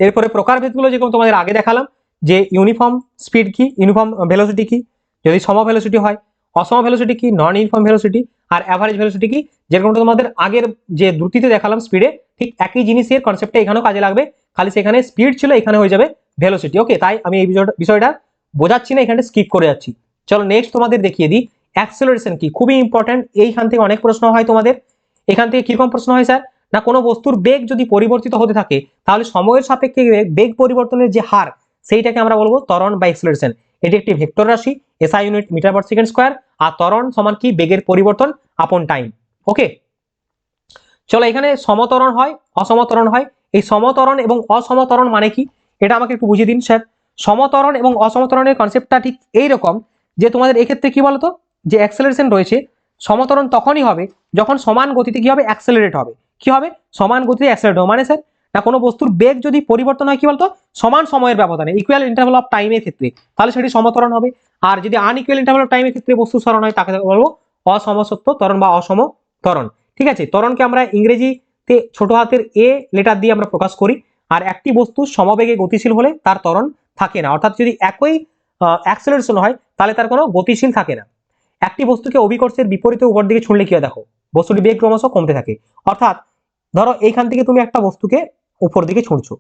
এরপরে প্রকারভেদগুলো যেগুলো তোমাদের আগে দেখালাম, যে ইউনিফর্ম স্পিড কি, ইউনিফর্ম ভেলোসিটি কি, যদি সম ভেলোসিটি হয়, অসম ভেলোসিটি কি, নন ইউনিফর্ম ভেলোসিটি, আর অ্যাভারেজ ভেলোসিটি কি, যেরকম তোমাদের আগের যে দ্রুতিতে দেখালাম স্পিডে, ঠিক একই জিনিসের কনসেপ্টটা এখানেও কাজে লাগবে, খালি সেখানে স্পিড ছিল, এখানে হয়ে যাবে ভেলোসিটি। ওকে, তাই আমি এই বিষয়টা বোঝাচ্ছি না, এখানে স্কিপ করে যাচ্ছি। চলো নেক্সট তোমাদের দেখিয়ে দিই অ্যাক্সেলারেশন কি, খুবই ইম্পর্টেন্ট। এইখান থেকে অনেক প্রশ্ন হয় তোমাদের। এখান থেকে কিরকম প্রশ্ন হয় স্যার? না কোনো বস্তুর বেগ যদি পরিবর্তিত হতে থাকে, তাহলে সময়ের সাপেক্ষে বেগ পরিবর্তনের যে হার, সেইটাকে আমরা বলবো ত্বরণ বা অ্যাক্সেলারেশন। এটি একটি ভেক্টর রাশি, SI unit metre per second square, আর ত্বরণ সমান কি? বেগের পরিবর্তন আপন টাইম। ওকে, চলো এখানে সমত্বরণ হয়, অসমত্বরণ হয়। এই সমত্বরণ এবং অসমত্বরণ মানে কি, এটা আমাকে একটু বুঝিয়ে দিন স্যার। সমত্বরণ এবং অসমত্বরণের কনসেপ্টটা ঠিক এইরকম, যে তোমাদের এক্ষেত্রে কি বলতো, যে অ্যাক্সেলারেশন রয়েছে, সমত্বরণ তখনই হবে যখন সমান গতিতে কি হবে? অ্যাক্সেলারেট হবে। কি হবে? সমান গতিতে অ্যাক্সেলারেট হবে, মানে স্যার না কোনো বস্তুর বেগ যদি পরিবর্তন হয় কি বলতো, সমান সময়ের ব্যবধানে, ইকুয়াল ইন্টারভাল অফ টাইমের ক্ষেত্রে, তাহলে সেটি সমত্বরণ হবে। আর যদি আনইকুয়াল ইন্টারভাল অফ টাইমের ক্ষেত্রে বস্তু সরণ হয়, তাকে বলবো অসমসত্ব ত্বরণ বা অসম ত্বরণ। ঠিক আছে, ত্বরণকে আমরা ইংরেজিতে ছোট হাতের এ লেটার দিয়ে আমরা প্রকাশ করি। আর একটি বস্তু সমবেগে গতিশীল হলে তার ত্বরণ থাকে না, অর্থাৎ যদি একই অ্যাক্সেলারেশন হয় তাহলে তার কোনো গতিশীল থাকে না। একটি বস্তুকে অভিকর্ষের বিপরীতে উপর দিকে ছুঁড়লে কি হয় দেখো, বস্তুটির বেগ ক্রমশ কমতে থাকে। অর্থাৎ ধরো এইখান থেকে তুমি একটা বস্তুকে উপর দিকে ছুঁড়ছো,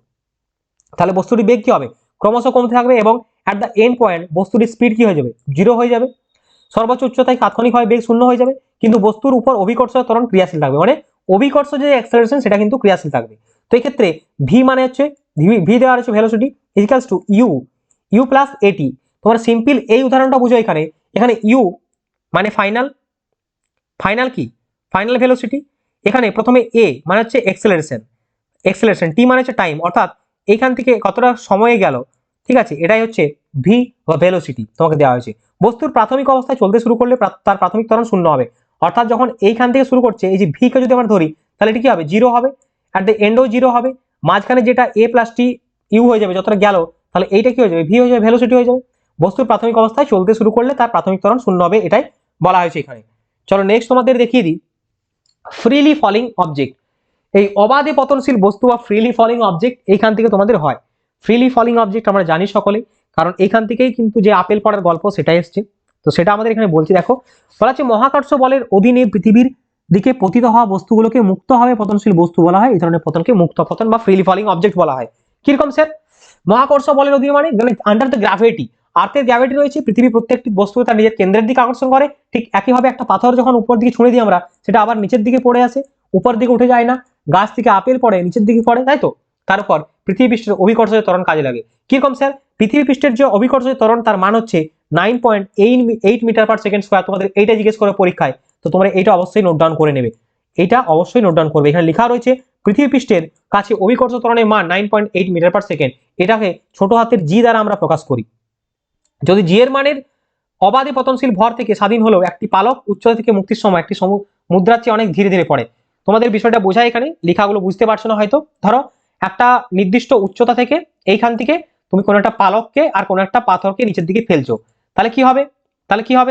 তাহলে বস্তুটির বেগ কি হবে, ক্রমশ কমতে থাকবে, এবং অ্যাট দ্য এন্ড পয়েন্ট বস্তুটির স্পিড কি হয়ে যাবে, 0 হয়ে যাবে। সর্বোচ্চ উচ্চতায় তাৎক্ষণিকভাবে বেগ 0 হয়ে যাবে, কিন্তু বস্তুর উপর অভিকর্ষ ত্বরণ ক্রিয়াশীল থাকবে, মানে অভিকর্ষ যে অ্যাক্সেলারেশন সেটা কিন্তু ক্রিয়াশীল থাকবে। তো এই ক্ষেত্রে ভি মানে হচ্ছে ভি দেওয়া আছে velocity equals to u plus at. তোমার সিম্পল এই উদাহরণটা বুঝো, এখানে এখানে ইউ মানে ফাইনাল কি, ফাইনাল ভেলোসিটি। এখানে প্রথমে এ মানে হচ্ছে এক্সেলারেশন, টি মানে হচ্ছে টাইম, অর্থাৎ এইখান থেকে কতটা সময়ে গেল, ঠিক আছে, এটাই হচ্ছে ভি বা ভেলোসিটি তোমাকে দেওয়া হয়েছে। বস্তুর প্রাথমিক অবস্থায় চলতে শুরু করলে তার প্রাথমিক ত্বরণ 0 হবে, অর্থাৎ যখন এইখান থেকে শুরু করছে, এই যে ভি কে যদি আমরা ধরি, তাহলে এটি কি হবে, 0 হবে, অ্যাট দ্য এন্ডও 0 হবে, মাঝখানে যেটা এ প্লাস টি ইউ হয়ে যাবে যতটা গেল, তাহলে এইটা কি হয়ে যাবে, ভি হয়ে যাবে, ভেলোসিটি হয়ে যাবে। বস্তুর প্রাথমিক অবস্থায় চলতে শুরু করলে তার প্রাথমিক ত্বরণ 0 হবে, এটাই বলা হয়েছে এখানে। চলো নেক্সট তোমাদের দেখিয়ে দিই ফ্রিলি ফলিং অবজেক্ট। এই অবাধে পতনশীল বস্তু বা ফ্রিলি ফলিং অবজেক্ট এইখান থেকে তোমাদের হয়। ফ্রিলি ফলিং অবজেক্ট আমরা জানি সকলে, কারণ এইখান থেকেই কিন্তু যে আপেল পড়ার গল্প সেটাই এসছে। তো সেটা আমাদের এখানে বলছি, দেখো বলা হচ্ছে মহাকর্ষ বলের অধীনে পৃথিবীর দিকে পতিত হওয়া বস্তুগুলোকে মুক্তভাবে পতনশীল বস্তু বলা হয়। এই ধরনের পতনকে মুক্ত পতন বা ফ্রিলি ফলিং অবজেক্ট বলা হয়। কিরকম স্যার, মহাকর্ষ বলের অধীনে মানে আন্ডার দ্য গ্র্যাভিটি, আর্থের গ্র্যাভিটি রয়েছে, পৃথিবীর প্রত্যেকটি বস্তু তার নিজের কেন্দ্রের দিকে আকর্ষণ করে। ঠিক একইভাবে একটা পাথর যখন উপর দিকে ছুঁড়ে দিই আমরা, সেটা আবার নিচের দিকে পড়ে আসে, উপর দিকে উঠে যায় না। গাছ থেকে আপেল পড়ে নিচের দিকে পড়ে, তাই তো। তার উপর পৃথিবী পৃষ্ঠের অভিকর্ষজ ত্বরণ কাজে লাগে। কিরকম স্যার, পৃথিবী পৃষ্ঠের যে অভিকর্ষজ ত্বরণ তার মান হচ্ছে 9.8 মিটার পার সেকেন্ড স্কোয়ার। তোমাদের এইটা জিজ্ঞেস করে পরীক্ষায়, তো তোমরা এইটা অবশ্যই নোট ডাউন করে নেবে, এটা অবশ্যই নোট ডাউন করবে। এখানে লেখা রয়েছে পৃথিবী পৃষ্ঠের কাছে অভিকর্ষ ত্বরণের মান 9.8 মিটার পার সেকেন্ড। এটাকে ছোট হাতের জি দ্বারা আমরা প্রকাশ করি। যদি জি এর মানের অবাধে পতনশীল ভর থেকে স্বাধীন হলেও একটি পালক উচ্চতা থেকে মুক্তির সময় একটি মুদ্রার চেয়ে অনেক ধীরে ধীরে পড়ে। তোমাদের বিষয়টা বোঝায়, এখানে লেখাগুলো বুঝতে পারছো না হয়তো। ধরো একটা নির্দিষ্ট উচ্চতা থেকে এইখান থেকে তুমি কোনো একটা পালককে আর কোনো একটা পাথরকে নিচের দিকে ফেলছো, তাহলে কি হবে,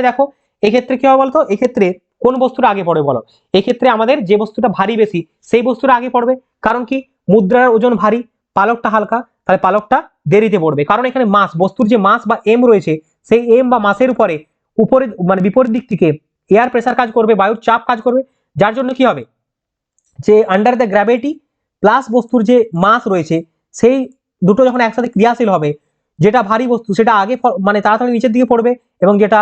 দেখো এক্ষেত্রে কি হবে বলতো, এক্ষেত্রে কোন বস্তুটা আগে পড়বে বলো, এক্ষেত্রে আমাদের যে বস্তুটা ভারী বেশি সেই বস্তুটা আগে পড়বে। কারণ কি, মুদ্রার ওজন ভারী, পালকটা হালকা, তাহলে পালকটা দেরিতে পড়বে। কারণ এখানে মাস, বস্তুর যে মাস বা এম রয়েছে, সেই এম বা মাসের উপরে মানে বিপরীত দিক থেকে এয়ার প্রেসার কাজ করবে, বায়ুর চাপ কাজ করবে, যার জন্য কি হবে, যে আন্ডার দ্য গ্র্যাভিটি প্লাস বস্তুর যে মাস রয়েছে, সেই দুটো যখন একসাথে ক্রিয়াশীল হবে, যেটা ভারী বস্তু সেটা আগে মানে তাড়াতাড়ি নিচের দিকে পড়বে, এবং যেটা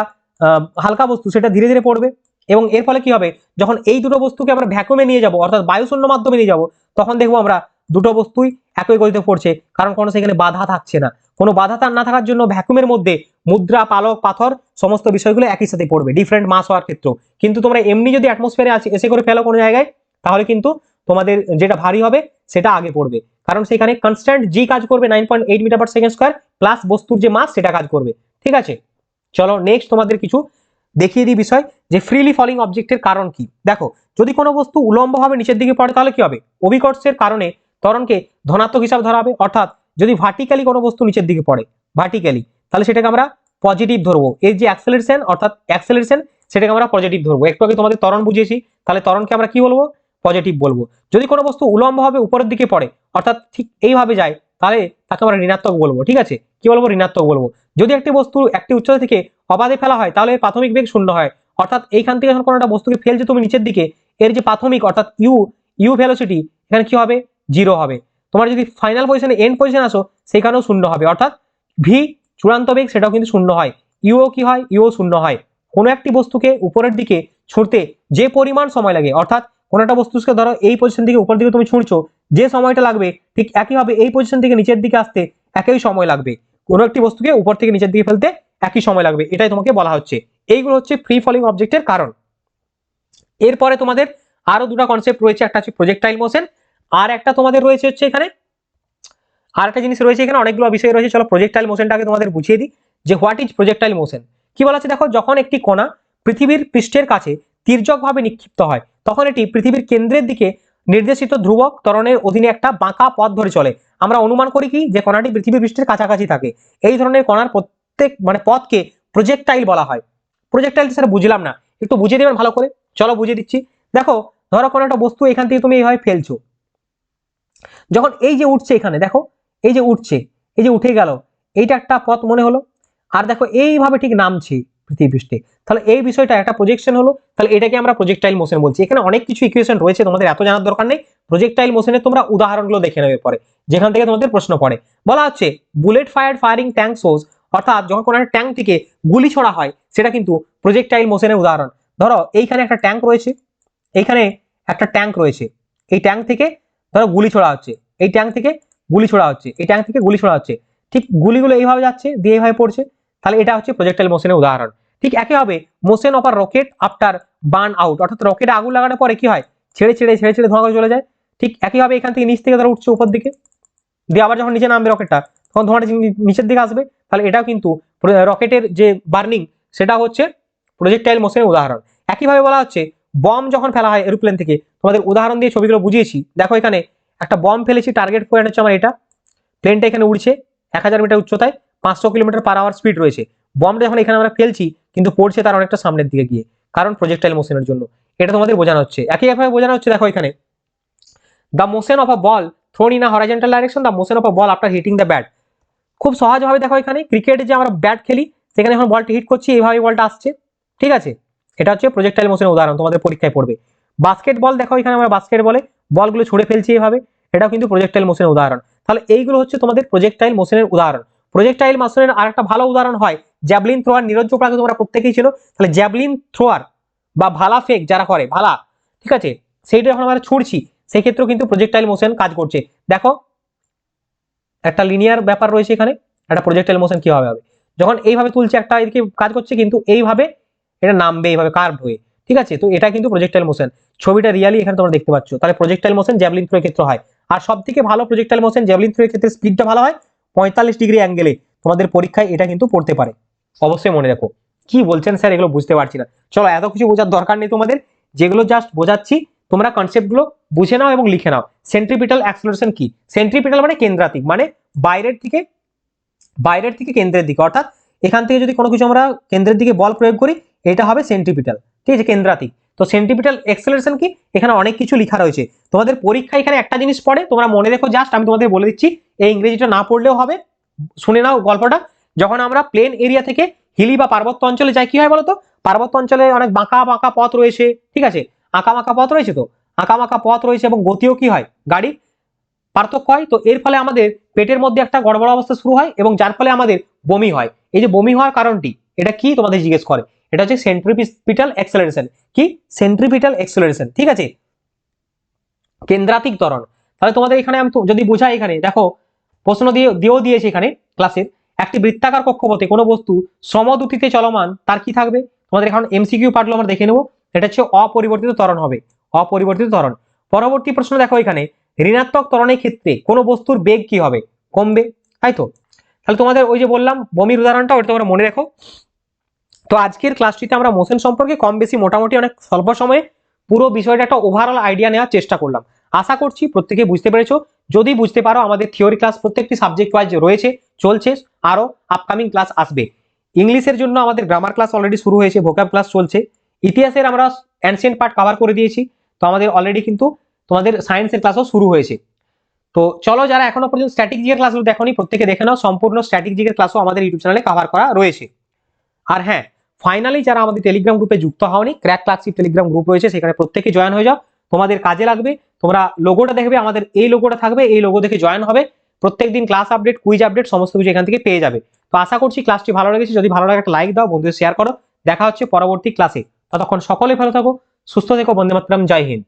হালকা বস্তু সেটা ধীরে ধীরে পড়বে। এবং এর ফলে কি হবে, যখন এই দুটো বস্তুকে আমরা ভ্যাকুমে নিয়ে যাব, অর্থাৎ বায়ুশূন্য মাধ্যমে নিয়ে যাব, তখন দেখবো আমরা দুটো বস্তুই একই গতিতে পড়ছে, কারণ কোনো সেখানে বাধা থাকছে না। কোনো বাধা না থাকার জন্য ভ্যাকুমের মধ্যে মুদ্রা, পালক, পাথর সমস্ত বিষয়গুলো একই সাথে পড়বে, ডিফারেন্ট মাস হওয়ার ক্ষেত্রে। কিন্তু তোমরা এমনি যদি অ্যাটমসফিয়ারে এসে করে ফেলো কোনো জায়গায়, তাহলে কিন্তু তোমাদের যেটা ভারী হবে সেটা আগে পড়বে, কারণ সেখানে কনস্ট্যান্ট জি কাজ করবে 9.8 metre per second square, plus বস্তুর যে মাস সেটা কাজ করবে। ঠিক আছে, চলো নেক্সট তোমাদের কিছু দেখিয়ে দিই বিষয়, যে ফ্রিলি ফলিং অবজেক্টের কারণ কি। দেখো, যদি কোনো বস্তু উলম্বভাবে নিচের দিকে পড়ে, তাহলে কি হবে, অভিকর্ষের কারণে ত্বরণকে ধনাত্মক হিসাবে ধরা হবে। অর্থাৎ যদি ভার্টিক্যালি কোনো বস্তু নিচের দিকে পড়ে, ভার্টিক্যালি, তাহলে সেটাকে আমরা পজিটিভ ধরবো। এর যে অ্যাক্সেলারেশন, অর্থাৎ অ্যাক্সেলারেশন, সেটাকে আমরা পজিটিভ ধরবো। একটু আগে তোমাদের ত্বরণ বুঝিয়েছি, তাহলে ত্বরণকে আমরা কি বলবো, পজিটিভ বলবো। যদি কোনো বস্তু উলম্বভাবে উপরের দিকে পড়ে, অর্থাৎ ঠিক এইভাবে যায়, তাহলে তাকে আমরা ঋণাত্মক বলবো। ঠিক আছে, কি বলবো, ঋণাত্মক বলবো। যদি একটি বস্তু একটি উচ্চতা থেকে অবাধে ফেলা হয়, তাহলে প্রাথমিক বেগ 0 হয়। অর্থাৎ এইখান থেকে যখন কোনো একটা বস্তুকে ফেলছো তুমি নিচের দিকে, এর যে প্রাথমিক অর্থাৎ ইউ ভেলোসিটি এখানে কি হবে, 0 হবে। তোমার যদি ফাইনাল পজিশনে এন্ড পজিশন আসো, সেখানেও 0 হবে। অর্থাৎ ভি চূড়ান্ত বেগ সেটাও কিন্তু 0 হয়, ইউও কি হয়, ইউও 0 হয়। কোনো একটি বস্তুকে উপরের দিকে ছুঁড়তে যে পরিমাণ সময় লাগে, অর্থাৎ কোনো একটা বস্তুকে ধরো এই পজিশন থেকে উপর দিকে তুমি ছুঁড়ছো, যে সময়টা লাগবে ঠিক একইভাবে এই পজিশন থেকে নিচের দিকে আসতে একই সময় লাগবে। কোনো একটি বস্তুকে উপর থেকে নিচের দিকে ফেলতে একই সময় লাগবে, এটাই তোমাকে বলা হচ্ছে। এইগুলো হচ্ছে ফ্রি ফলিং অবজেক্টের কারণ। এরপরে তোমাদের আরো দুটো কনসেপ্ট রয়েছে, একটা হচ্ছে প্রজেক্টাইল মোশন, আর একটা তোমাদের রয়েছে হচ্ছে এখানে আর একটা জিনিস রয়েছে, এখানে অনেকগুলো বিষয় রয়েছে। চলো প্রজেক্টাইল মোশনটাকে তোমাদের বুঝিয়ে দিই, যে হোয়াট ইজ প্রজেক্টাইল মোশন। কি বলা আছে দেখো, যখন একটি কণা পৃথিবীর পৃষ্ঠের কাছে তির্যকভাবে নিক্ষিপ্ত হয়, তখন এটি পৃথিবীর কেন্দ্রের দিকে নির্দেশিত ধ্রুবক ত্বরণের অধীনে একটা বাঁকা পথ ধরে চলে। আমরা অনুমান করি কি, যে কণাটি পৃথিবীর পৃষ্ঠের কাছাকাছি থাকে। এই ধরনের কণার প্রত্যেক মানে পথকে প্রজেক্টাইল বলা হয়। প্রজেক্টাইল স্যার বুঝলাম না, একটু বুঝিয়ে দেবেন ভালো করে। চলো বুঝিয়ে দিচ্ছি। দেখো, ধরো কোনো একটা বস্তু এখান থেকে তুমি এইভাবে ফেলছো, যখন এই যে উঠছে, এখানে দেখো এই যে উঠছে, এই যে উঠে গেল, এইটা একটা পথ মনে হলো। আর দেখো এইভাবে ঠিক নামছে, পৃথিবী তাহলে এই বিষয়টা একটা প্রজেকশন হলো, তাহলে এটাকে আমরা প্রজেক্টাইল মোশন বলছি। এখানে অনেক কিছু ইকুয়েশন রয়েছে, তোমাদের এত জানার দরকার নেই। প্রজেক্টাইল মোশনের তোমরা উদাহরণগুলো দেখে নেবে পরে, যেখান থেকে তোমাদের প্রশ্ন পড়ে। বলা হচ্ছে বুলেট ফায়ারিং ট্যাঙ্ক সোর্স, অর্থাৎ যখন কোনো একটা ট্যাঙ্ক থেকে গুলি ছোড়া হয় সেটা কিন্তু প্রজেক্টাইল মোশনের উদাহরণ। ধরো এইখানে একটা ট্যাঙ্ক রয়েছে, এইখানে একটা ট্যাঙ্ক রয়েছে, এই ট্যাঙ্ক থেকে ধরো গুলি ছোড়া হচ্ছে, এই ট্যাঙ্ক থেকে গুলি ছোড়া হচ্ছে, এই ট্যাঙ্ক থেকে গুলি ছোড়া হচ্ছে, ঠিক গুলিগুলো এইভাবে যাচ্ছে দিয়ে এইভাবে পড়ছে, তাহলে এটা হচ্ছে প্রজেক্টাইল মোশনের উদাহরণ। ঠিক একইভাবে motion of a rocket after burn out, অর্থাৎ রকেটে আগুন লাগানোর পরে কি হয়, ছেড়ে ছেড়ে ছেড়ে ছেড়ে ধোঁয়া করে চলে যায়। ঠিক একইভাবে এখান থেকে নিচ থেকে ধরো উঠছে উপর দিকে, দিয়ে আবার যখন নিচে নামবে রকেটটা তখন ধোঁয়াটা নিচের দিকে আসবে, তাহলে এটাও কিন্তু রকেটের যে বার্নিং সেটা হচ্ছে প্রজেক্টাইল মোশনের উদাহরণ। একইভাবে বলা হচ্ছে বম যখন ফেলা হয় এরোপ্লেন থেকে, তোমাদের উদাহরণ দিয়ে ছবিগুলো বুঝিয়েছি। দেখো এখানে একটা বম ফেলেছি, টার্গেট পয়েন্ট হচ্ছে আমার এটা, প্লেনটা এখানে উড়ছে 1000 মিটার উচ্চতায়, 500 কিলোমিটার পার আওয়ার স্পিড রয়েছে। বমটা যখন এখানে আমরা ফেলছি কিন্তু পড়ছে তার অনেকটা সামনের দিকে গিয়ে, কারণ প্রজেক্টাইল মোশনের জন্য। এটা তোমাদের বোঝানো হচ্ছে। একইভাবে বোঝানো হচ্ছে, দেখো এখানে the motion of a ball thrown in a horizontal direction, the motion of a ball after hitting the bat. খুব সহজভাবে দেখো এখানে ক্রিকেটে যে আমরা ব্যাট খেলি সেখানে যখন বলটা হিট করছি এইভাবে বলটা আসছে, ঠিক আছে, এটা হচ্ছে প্রজেক্টাইল মোশনের উদাহরণ, তোমাদের পরীক্ষায় পড়বে। বাস্কেটবল দেখো এখানে আমরা বাস্কেটবলে বলগুলো ছুড়ে ফেলছি এইভাবে, এটাও কিন্তু প্রজেক্টাইল মোশনের উদাহরণ। তাহলে এইগুলো হচ্ছে তোমাদের প্রজেক্টাইল মোশনের উদাহরণ। প্রজেক্টাইল মোশনের আরেকটা ভালো উদাহরণ হয় জ্যাভলিন থ্রোয়ার। নীরজ চোপড়াকে তোমরা প্রত্যেকেই ছিল, তাহলে জ্যাভলিন থ্রোয়ার বা ভালা ফেক যারা করে ভালা, ঠিক আছে, সেইটা যখন আমরা ছুড়ছি সেই ক্ষেত্রেও কিন্তু প্রজেক্টাইল মোশন কাজ করছে। দেখো একটা লিনিয়ার ব্যাপার রয়েছে এখানে, একটা প্রজেক্টাইল মোশন কিভাবে হবে, যখন এইভাবে তুলছে একটা এদিকে কাজ করছে কিন্তু এইভাবে এটা নামবে এইভাবে কার্ভড হয়ে, ঠিক আছে, তো এটা কিন্তু প্রজেক্টাইল মোশন। ছবিটা রিয়ালি এখানে তোমরা দেখতে পাচ্ছ। তাহলে প্রজেক্টাইল মোশন জ্যাভলিন থ্রোর ক্ষেত্রে হয়। আর সব থেকে ভালো প্রজেক্টাইল মোশন জ্যাভলিন থ্রোর ক্ষেত্রে স্পিডটা ভালো হয়, 45 ডিগ্রি অ্যাঙ্গেলে। তোমাদের পরীক্ষায় এটা কিন্তু পড়তে পারে, অবশ্যই মনে রাখো। কি বলছেন স্যার, এগুলো বুঝতে পারছি না। চলো এত কিছু বোঝার দরকার নেই তোমাদের, যেগুলো জাস্ট বোঝাচ্ছি তোমরা কনসেপ্টগুলো বুঝে নাও এবং লিখে নাও। সেন্ট্রিপিটাল অ্যাক্সেলারেশন কি? সেন্ট্রিপিটাল মানে কেন্দ্রাতিক, মানে বাইরের থেকে কেন্দ্রের দিকে, অর্থাৎ এখান থেকে যদি কোনো কিছু আমরা কেন্দ্রের দিকে বল প্রয়োগ করি এটা হবে সেন্ট্রিপিটাল, ঠিক আছে, কেন্দ্রাতিক। তো সেন্ট্রিপিটাল অ্যাক্সেলারেশন কি, এখানে অনেক কিছু লেখা রয়েছে। তোমাদের পরীক্ষা এখানে একটা জিনিস পড়ে, তোমরা মনে রেখো, জাস্ট আমি তোমাদের বলে দিচ্ছি, এই ইংরেজিটা না পড়লেও হবে, শুনে নাও গল্পটা। যখন আমরা প্লেন এরিয়া থেকে হিলি বা পার্বত্য অঞ্চলে যাই কি হয় বলতো, পার্বত্য অঞ্চলে অনেক বাঁকা বাঁকা পথ রয়েছে, ঠিক আছে, আঁকা বাঁকা পথ রয়েছে, তো আঁকা বাঁকা পথ রয়েছে এবং গতিও কি হয়, গাড়ি পার্থক্য হয়। তো এর ফলে আমাদের পেটের মধ্যে একটা গড়বড় অবস্থা শুরু হয় এবং যার ফলে আমাদের বমি হয়। এই যে বমি হওয়ার কারণটি, এটা কি তোমাদের জিজ্ঞেস করে, এটা হচ্ছে সেন্ট্রিপিটাল অ্যাক্সেলারেশন। কি? সেন্ট্রিপিটাল অ্যাক্সেলারেশন, ঠিক আছে, কেন্দ্রাতিক ত্বরণ। তাহলে তোমাদের এখানে আমি যদি বোঝাই, এখানে দেখো প্রশ্ন দিয়েও দিয়েছে এখানে ক্লাসের, একটি বৃত্তাকার কক্ষপথে কোনো বস্তু সমদুতিতে চলমান তার কি থাকবে। তোমাদের এখন এমসিকিউ পার্টগুলো আমরা দেখে নেব। এটা হচ্ছে অপরিবর্তিত ত্বরণ হবে, অপরিবর্তিত ত্বরণ। পরবর্তী প্রশ্ন দেখো এখানে, ঋণাত্মক ত্বরণের ক্ষেত্রে কোনো বস্তুর বেগ কি হবে, কমবে, তাই তো। তাহলে তোমাদের ওই যে বললাম বমির উদাহরণটা, ওটা তোমরা মনে রাখো। তো আজকের ক্লাসটিতে আমরা মোশন সম্পর্কে কম বেশি মোটামুটি অনেক স্বল্প সময়ে পুরো বিষয়টা একটা ওভারঅল আইডিয়া নেওয়ার চেষ্টা করলাম। আশা করছি প্রত্যেকে বুঝতে পেরেছো। যদি বুঝতে পারো, আমাদের থিওরি ক্লাস প্রত্যেকটি সাবজেক্ট ওয়াইজ রয়েছে, চলছে, আরো আপকামিং ক্লাস আসবে। ইংলিশের জন্য আমাদের গ্রামার ক্লাস অলরেডি শুরু হয়েছে, ভোকাব ক্লাস চলছে। ইতিহাসের আমরা অ্যানসিয়েন্ট পার্ট কভার করে দিয়েছি, তো আমাদের অলরেডি কিন্তু তোমাদের সায়েন্সের ক্লাসও শুরু হয়েছে। তো চলো, যারা এখনো পর্যন্ত স্ট্যাটিক জিকের ক্লাসগুলো দেখোনি প্রত্যেকে দেখে নাও, সম্পূর্ণ স্ট্যাটিক জিকের ক্লাসও আমাদের ইউটিউব চ্যানেলে কভার করা রয়েছে। আর হ্যাঁ, ফাইনালি যারা আমাদের টেলিগ্রাম গ্রুপে যুক্ত হওনি, ক্র্যাক ক্লাসিক টেলিগ্রাম গ্রুপ রয়েছে, সেখানে প্রত্যেকে জয়েন হয়ে যাও, তোমাদের কাজে লাগবে। তোমরা লোগোটা দেখবে, আমাদের এই লোগোটা থাকবে, এই লোগো দেখে জয়েন হবে। প্রত্যেকদিন ক্লাস আপডেট, কুইজ আপডেট সমস্ত কিছু এখান থেকে পেয়ে যাবে। তো আশা করছি ক্লাসটি ভালো লেগেছে। যদি ভালো লাগে একটা লাইক দাও, বন্ধুদের শেয়ার করো। দেখা হচ্ছে পরবর্তী ক্লাসে। ততক্ষণ সকলে ভালো থাকো, সুস্থ থেকো, বন্দে মাতরম, জয় হিন্দ।